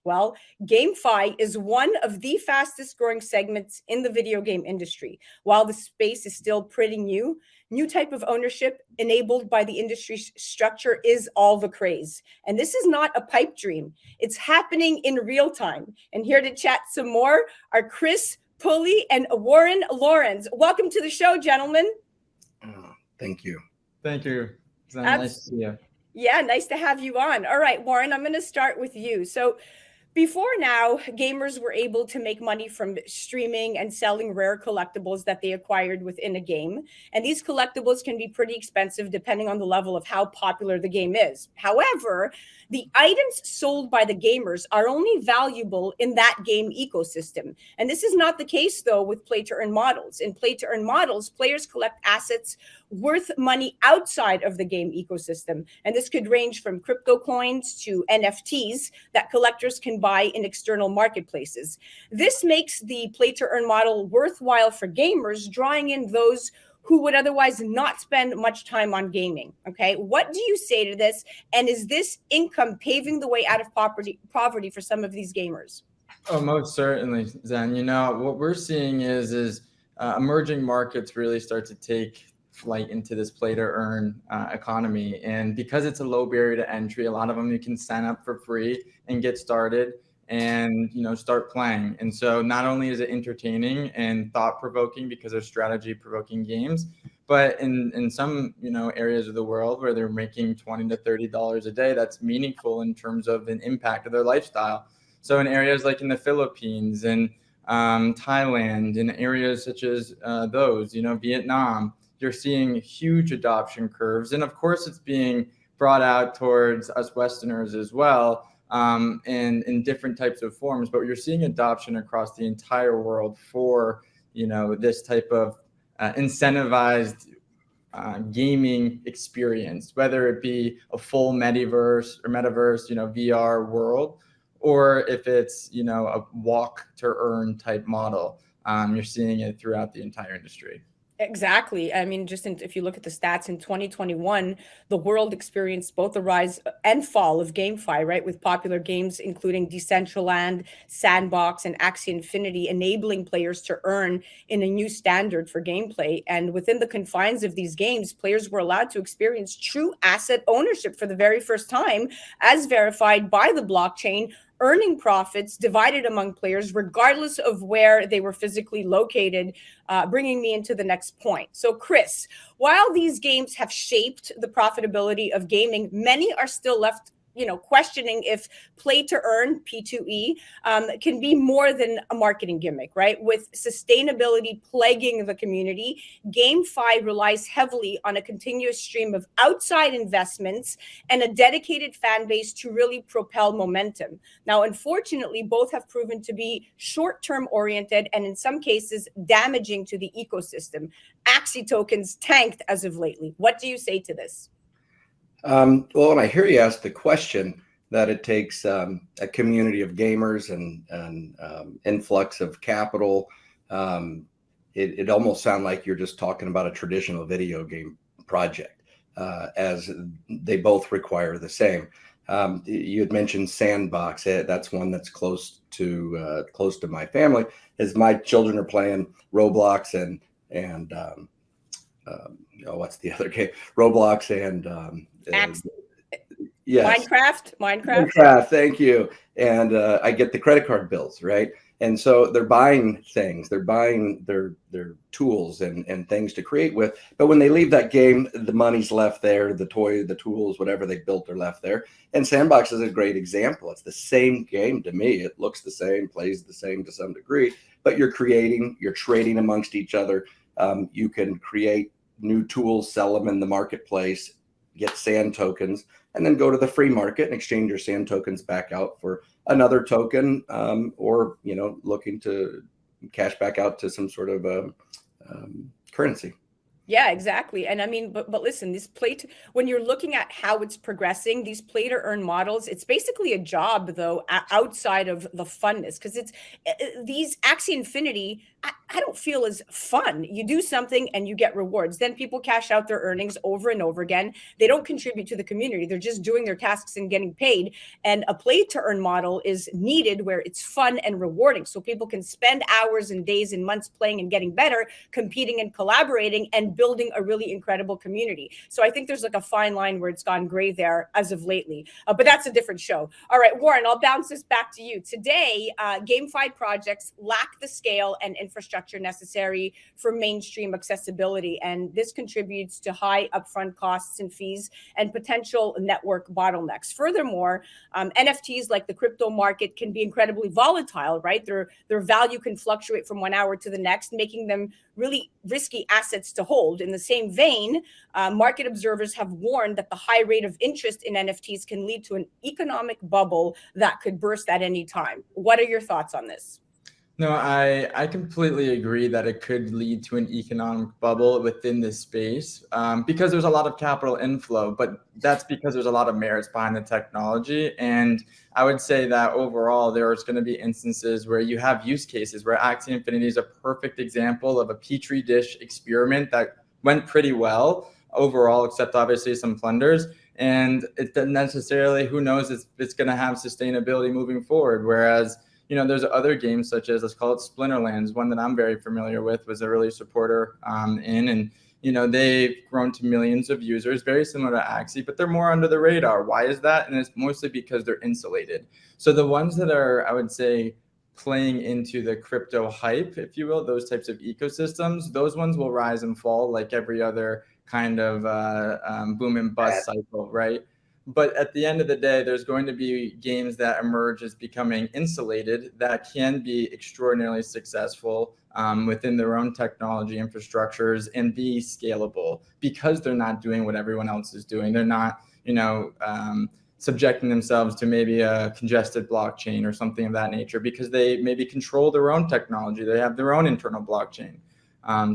Well, GameFi is one of the fastest growing segments in the video game industry. While the space is still pretty new type of ownership enabled by the industry structure is all the craze. And this is not a pipe dream. It's happening in real time. And here to chat some more are Chris Pulley and Warren Lawrence. Welcome to the show, gentlemen. Thank you. Thank you. Nice to see you. Yeah, nice to have you on. All right, Warren, I'm going to start with you. So Before now, gamers were able to make money from streaming and selling rare collectibles that they acquired within a game. And these collectibles can be pretty expensive depending on the level of how popular the game is. However, the items sold by the gamers are only valuable in that game ecosystem. And this is not the case, though, with play to earn models. In play to earn models, players collect assets worth money outside of the game ecosystem. And this could range from crypto coins to NFTs that collectors can buy in external marketplaces. This makes the play to earn model worthwhile for gamers, drawing in those who would otherwise not spend much time on gaming. Okay, what do you say to this? And is this income paving the way out of poverty for some of these gamers? Oh, most certainly, Zen. You know, what we're seeing is emerging markets really start to take flight into this play to earn economy. And because it's a low barrier to entry, a lot of them you can sign up for free and get started and, you know, start playing. And so not only is it entertaining and thought provoking because they're strategy provoking games, but in some, you know, areas of the world where they're making $20 to $30 a day, that's meaningful in terms of an impact of their lifestyle. So in areas like in the Philippines and Thailand, in areas such as those, you know, Vietnam, you're seeing huge adoption curves. And of course, it's being brought out towards us Westerners as well, and in different types of forms. But you're seeing adoption across the entire world for, you know, this type of incentivized gaming experience, whether it be a full metaverse, you know, VR world, or if it's, you know, a walk to earn type model. You're seeing it throughout the entire industry. Exactly. I mean, if you look at the stats in 2021, the world experienced both the rise and fall of GameFi, right? With popular games including Decentraland, Sandbox, and Axie Infinity, enabling players to earn in a new standard for gameplay. And within the confines of these games, players were allowed to experience true asset ownership for the very first time, as verified by the blockchain, earning profits divided among players regardless of where they were physically located, bringing me into the next point. So, Chris, while these games have shaped the profitability of gaming, many are still left, you know, questioning if play to earn, P2E, can be more than a marketing gimmick, right? With sustainability plaguing the community, GameFi relies heavily on a continuous stream of outside investments and a dedicated fan base to really propel momentum. Now, unfortunately, both have proven to be short-term oriented and in some cases damaging to the ecosystem. Axie tokens tanked as of lately. What do you say to this? Well, when I hear you ask the question that it takes a community of gamers and influx of capital, it almost sounds like you're just talking about a traditional video game project, as they both require the same. You had mentioned Sandbox. That's one that's close to my family, as my children are playing Roblox and what's the other game? Roblox and yes. Minecraft. Thank you. And I get the credit card bills, right? And so they're buying things, they're buying their tools and things to create with. But when they leave that game, the money's left there, the toy, the tools, whatever they built are left there. And Sandbox is a great example. It's the same game to me. It looks the same, plays the same to some degree, but you're trading amongst each other. You can create new tools, sell them in the marketplace, get sand tokens, and then go to the free market and exchange your sand tokens back out for another token, or, you know, looking to cash back out to some sort of currency. Yeah, exactly. And I mean, but listen, when you're looking at how it's progressing, these play to earn models, it's basically a job, though, outside of the funness, because it's these Axie Infinity, I don't feel as fun. You do something and you get rewards. Then people cash out their earnings over and over again. They don't contribute to the community. They're just doing their tasks and getting paid. And a play to earn model is needed where it's fun and rewarding. So people can spend hours and days and months playing and getting better, competing and collaborating and building a really incredible community. So I think there's like a fine line where it's gone gray there as of lately, but that's a different show. All right, Warren, I'll bounce this back to you. Today, GameFi projects lack the scale and infrastructure necessary for mainstream accessibility, and this contributes to high upfront costs and fees and potential network bottlenecks. Furthermore, NFTs, like the crypto market, can be incredibly volatile, right? Their value can fluctuate from 1 hour to the next, making them really risky assets to hold. In the same vein, market observers have warned that the high rate of interest in NFTs can lead to an economic bubble that could burst at any time. What are your thoughts on this? No, I completely agree that it could lead to an economic bubble within this space because there's a lot of capital inflow, but that's because there's a lot of merits behind the technology. And I would say that overall, there's going to be instances where you have use cases where Axie Infinity is a perfect example of a petri dish experiment that went pretty well overall, except obviously some blunders. And it doesn't necessarily, who knows, it's going to have sustainability moving forward. Whereas, you know, there's other games such as, let's call it Splinterlands. One that I'm very familiar with, was a early supporter and you know, they've grown to millions of users, very similar to Axie, but they're more under the radar. Why is that? And it's mostly because they're insulated. So the ones that are, I would say, playing into the crypto hype, if you will, those types of ecosystems, those ones will rise and fall like every other kind of boom and bust cycle, right? But at the end of the day, there's going to be games that emerge as becoming insulated that can be extraordinarily successful within their own technology infrastructures and be scalable because they're not doing what everyone else is doing. They're not, you know, subjecting themselves to maybe a congested blockchain or something of that nature because they maybe control their own technology. They have their own internal blockchain.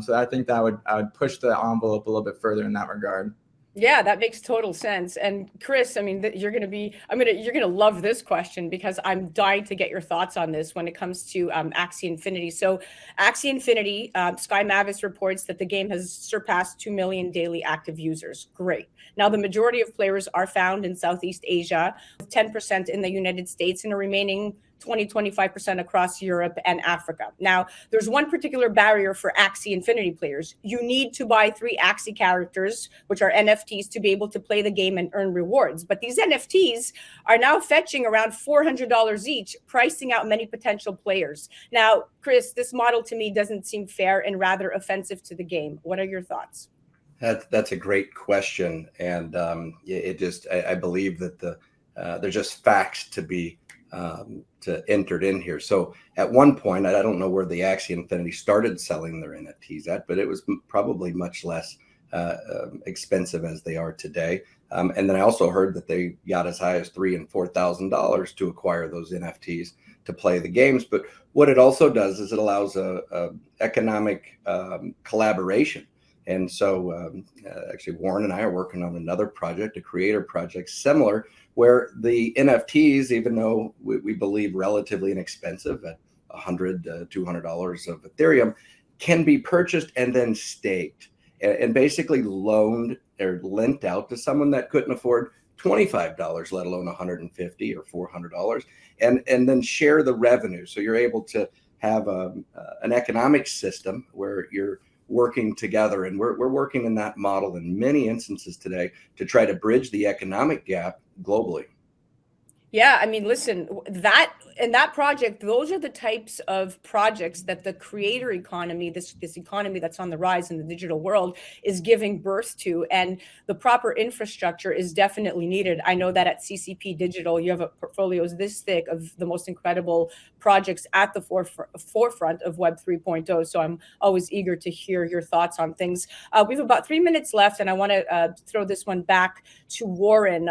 So I think that I would push the envelope a little bit further in that regard. Yeah, that makes total sense. And Chris, I mean, you're going to love this question because I'm dying to get your thoughts on this when it comes to Axie Infinity. So Axie Infinity, Sky Mavis reports that the game has surpassed 2 million daily active users. Great. Now, the majority of players are found in Southeast Asia, 10% in the United States, and a remaining 20-25% across Europe and Africa. Now, there's one particular barrier for Axie Infinity players. You need to buy 3 Axie characters, which are NFTs, to be able to play the game and earn rewards. But these NFTs are now fetching around $400 each, pricing out many potential players. Now, Chris, this model to me doesn't seem fair and rather offensive to the game. What are your thoughts? That's a great question, and I believe that there's just facts to be entered in here. So at one point, I don't know where the Axie Infinity started selling their NFTs at, but it was probably much less expensive as they are today. And then I also heard that they got as high as $3,000 and $4,000 to acquire those NFTs to play the games. But what it also does is it allows a economic collaboration. And so actually Warren and I are working on another project, a creator project similar, where the NFTs, even though we believe relatively inexpensive at $100, $200 of Ethereum, can be purchased and then staked and basically loaned or lent out to someone that couldn't afford $25, let alone $150 or $400, and then share the revenue. So you're able to have an economic system where you're working together, and we're working in that model in many instances today to try to bridge the economic gap globally. Yeah, I mean, listen, that project, those are the types of projects that the creator economy, this economy that's on the rise in the digital world, is giving birth to, and the proper infrastructure is definitely needed. I know that at CCP Digital, you have portfolios this thick of the most incredible projects at the forefront of Web 3.0. So I'm always eager to hear your thoughts on things. We have about 3 minutes left, and I want to throw this one back to Warren.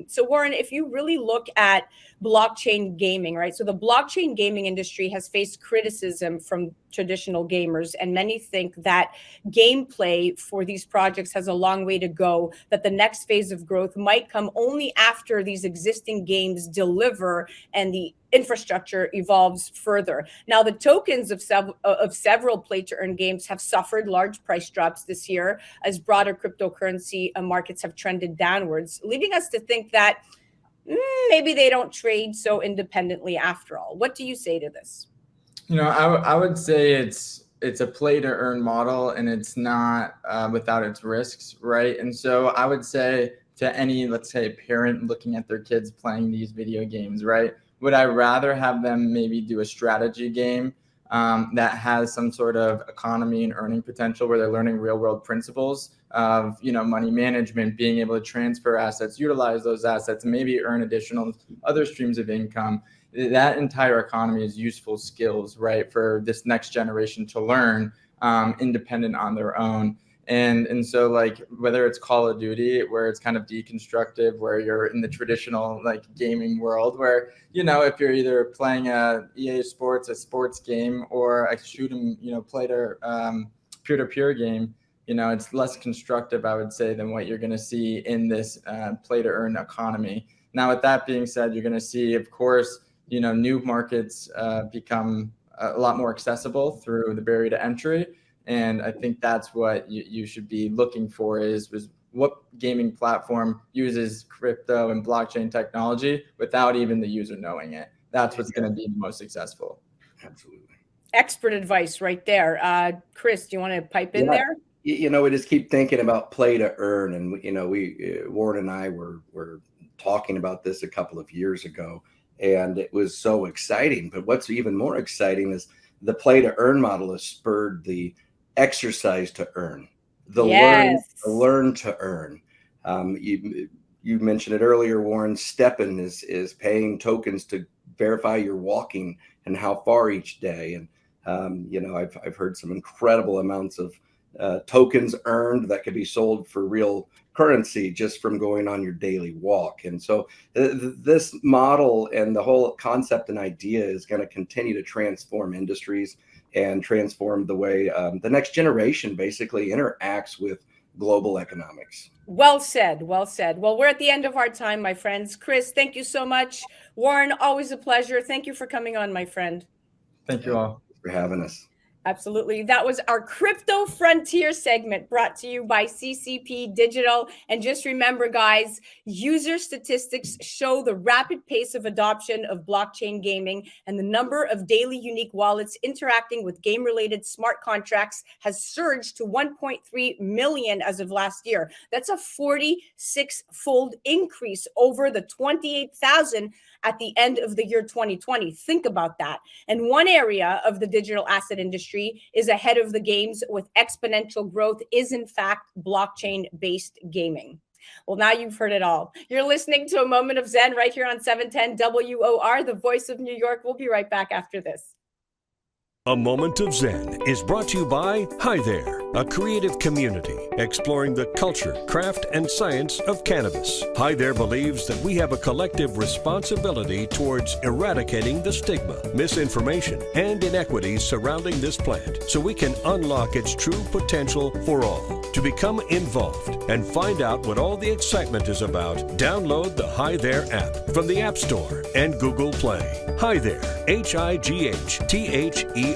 So Warren, if you really look at blockchain gaming, right? So the blockchain gaming industry has faced criticism from traditional gamers, and many think that gameplay for these projects has a long way to go, that the next phase of growth might come only after these existing games deliver and the infrastructure evolves further. Now, the tokens of several play-to-earn games have suffered large price drops this year as broader cryptocurrency markets have trended downwards, leading us to think that maybe they don't trade so independently after all. What do you say to this? You know, I would say it's it's a play to earn model, and it's not without its risks, right? And so I would say to any, let's say, parent looking at their kids playing these video games, right? Would I rather have them maybe do a strategy game that has some sort of economy and earning potential, where they're learning real world principles of, money management, being able to transfer assets, utilize those assets, and maybe earn additional other streams of income? That entire economy is useful skills, right, for this next generation to learn independent on their own. And so, like, whether it's Call of Duty, where it's kind of deconstructive, where you're in the traditional like gaming world, where, if you're either playing a EA Sports, a sports game, or a shoot 'em, peer-to-peer game, it's less constructive, I would say, than what you're going to see in this play-to-earn economy. Now, with that being said, you're going to see, of course, new markets become a lot more accessible through the barrier to entry. And I think that's what you should be looking for is what gaming platform uses crypto and blockchain technology without even the user knowing it. That's what's going to be the most successful. Absolutely. Expert advice right there. Chris, do you want to pipe in there? We just keep thinking about play to earn. And, Warren and I were talking about this a couple of years ago, and it was so exciting. But what's even more exciting is the play to earn model has spurred the exercise to earn, the learn to earn. You mentioned it earlier, Warren. STEPN is paying tokens to verify you're walking and how far each day. And I've heard some incredible amounts of tokens earned that could be sold for real currency just from going on your daily walk. And so this model and the whole concept and idea is going to continue to transform industries and transform the way the next generation basically interacts with global economics. Well said. Well said. Well, we're at the end of our time, my friends. Chris, thank you so much. Warren, always a pleasure. Thank you for coming on, my friend. Thank you all for having us. Absolutely. That was our Crypto Frontier segment brought to you by CCP Digital. And just remember, guys, user statistics show the rapid pace of adoption of blockchain gaming, and the number of daily unique wallets interacting with game-related smart contracts has surged to 1.3 million as of last year. That's a 46-fold increase over the 28,000 at the end of the year 2020. Think about that. And one area of the digital asset industry is ahead of the games with exponential growth is, in fact, blockchain-based gaming. Well, now you've heard it all. You're listening to A Moment of Zen right here on 710 WOR, the voice of New York. We'll be right back after this. A Moment of Zen is brought to you by Hi There, a creative community exploring the culture, craft, and science of cannabis. Hi There believes that we have a collective responsibility towards eradicating the stigma, misinformation, and inequities surrounding this plant so we can unlock its true potential for all. To become involved and find out what all the excitement is about, download the Hi There app from the App Store and Google Play. Hi There, HIGHTHERE.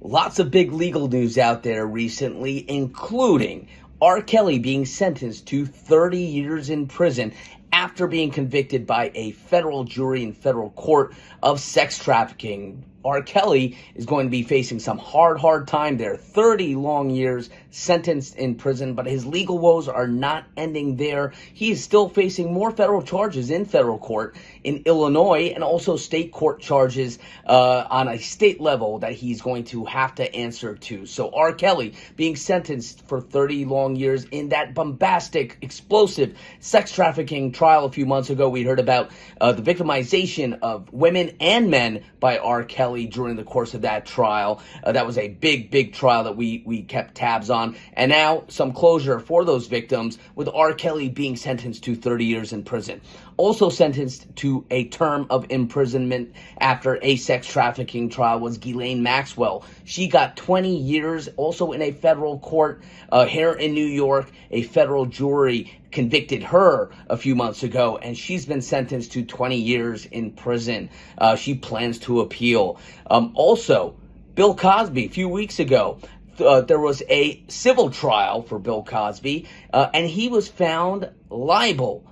Lots of big legal news out there recently, including R. Kelly being sentenced to 30 years in prison after being convicted by a federal jury in federal court of sex trafficking. R. Kelly is going to be facing some hard time there. 30 long years sentenced in prison, but his legal woes are not ending there. He is still facing more federal charges in federal court in Illinois, and also state court charges on a state level that he's going to have to answer to. So R. Kelly being sentenced for 30 long years in that bombastic, explosive sex trafficking trial a few months ago. We heard about the victimization of women and men by R. Kelly during the course of that trial. That was a big trial that we kept tabs on. And now some closure for those victims with R. Kelly being sentenced to 30 years in prison. Also sentenced to a term of imprisonment after a sex trafficking trial was Ghislaine Maxwell. She got 20 years also in a federal court here in New York. A federal jury convicted her a few months ago, and she's been sentenced to 20 years in prison. She plans to appeal. Also, Bill Cosby, a few weeks ago, there was a civil trial for Bill Cosby, and he was found liable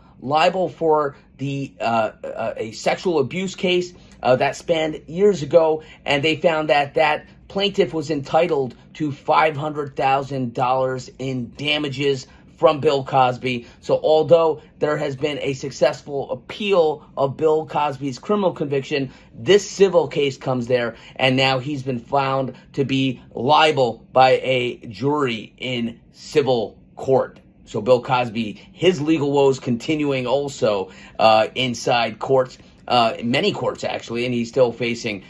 for the a sexual abuse case that spanned years ago, and they found that Plaintiff was entitled to $500,000 in damages from Bill Cosby. So although there has been a successful appeal of Bill Cosby's criminal conviction, this civil case comes there, and now he's been found to be liable by a jury in civil court. So Bill Cosby, his legal woes continuing also inside courts, many courts actually, and he's still facing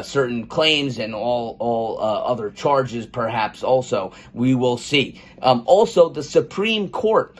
certain claims and all other charges perhaps also. We will see. Also, the Supreme Court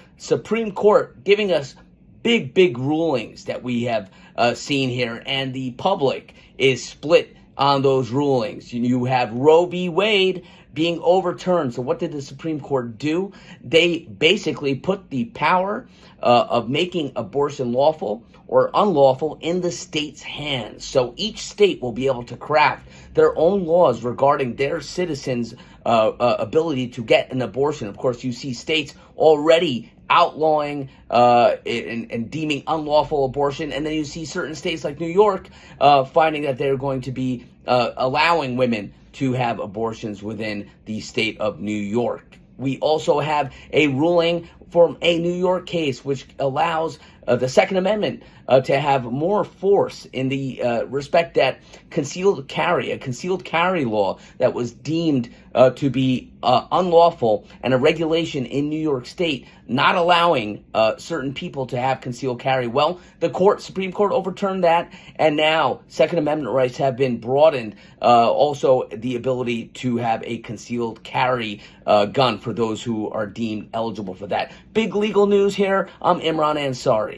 giving us big rulings that we have seen here, and the public is split on those rulings. You have Roe v. Wade being overturned. So what did the Supreme Court do? They basically put the power of making abortion lawful or unlawful in the state's hands. So each state will be able to craft their own laws regarding their citizens' ability to get an abortion. Of course, you see states already outlawing and deeming unlawful abortion, and then you see certain states like New York finding that they're going to be allowing women to have abortions within the state of New York. We also have a ruling from a New York case which allows the Second Amendment to have more force in the respect that a concealed carry law that was deemed to be unlawful, and a regulation in New York State not allowing certain people to have concealed carry. Well, the Supreme Court overturned that, and now Second Amendment rights have been broadened. Also, the ability to have a concealed carry gun for those who are deemed eligible for that. Big legal news here. I'm Imran Ansari.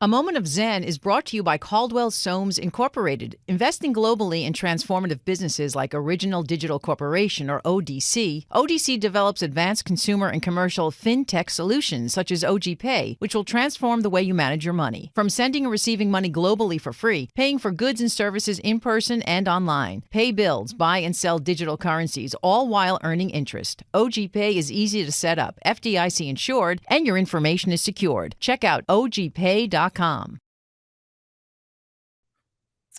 A Moment of Zen is brought to you by Caldwell Soames Incorporated, investing globally in transformative businesses like Original Digital Corporation, or ODC. ODC develops advanced consumer and commercial fintech solutions such as OG Pay, which will transform the way you manage your money. From sending and receiving money globally for free, paying for goods and services in person and online, pay bills, buy and sell digital currencies, all while earning interest. OG Pay is easy to set up, FDIC insured, and your information is secured. Check out ogpay.com.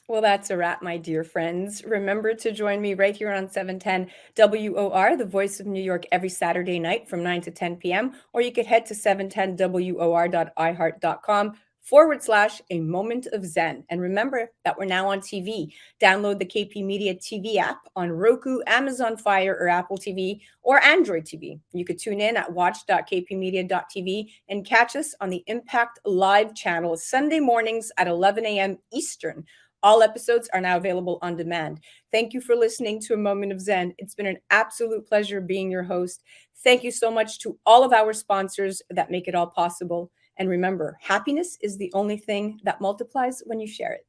Well, that's a wrap, my dear friends. Remember to join me right here on 710 WOR, the voice of New York, every Saturday night from 9 to 10 p.m. Or you could head to 710WOR.iHeart.com/A Moment of Zen. And remember that we're now on TV. Download the KP Media TV app on Roku, Amazon Fire, or Apple TV, or Android TV. You could tune in at watch.kpmedia.tv and catch us on the Impact Live channel Sunday mornings at 11 a.m. Eastern. All episodes are now available on demand. Thank you for listening to A Moment of Zen. It's been an absolute pleasure being your host. Thank you so much to all of our sponsors that make it all possible. And remember, happiness is the only thing that multiplies when you share it.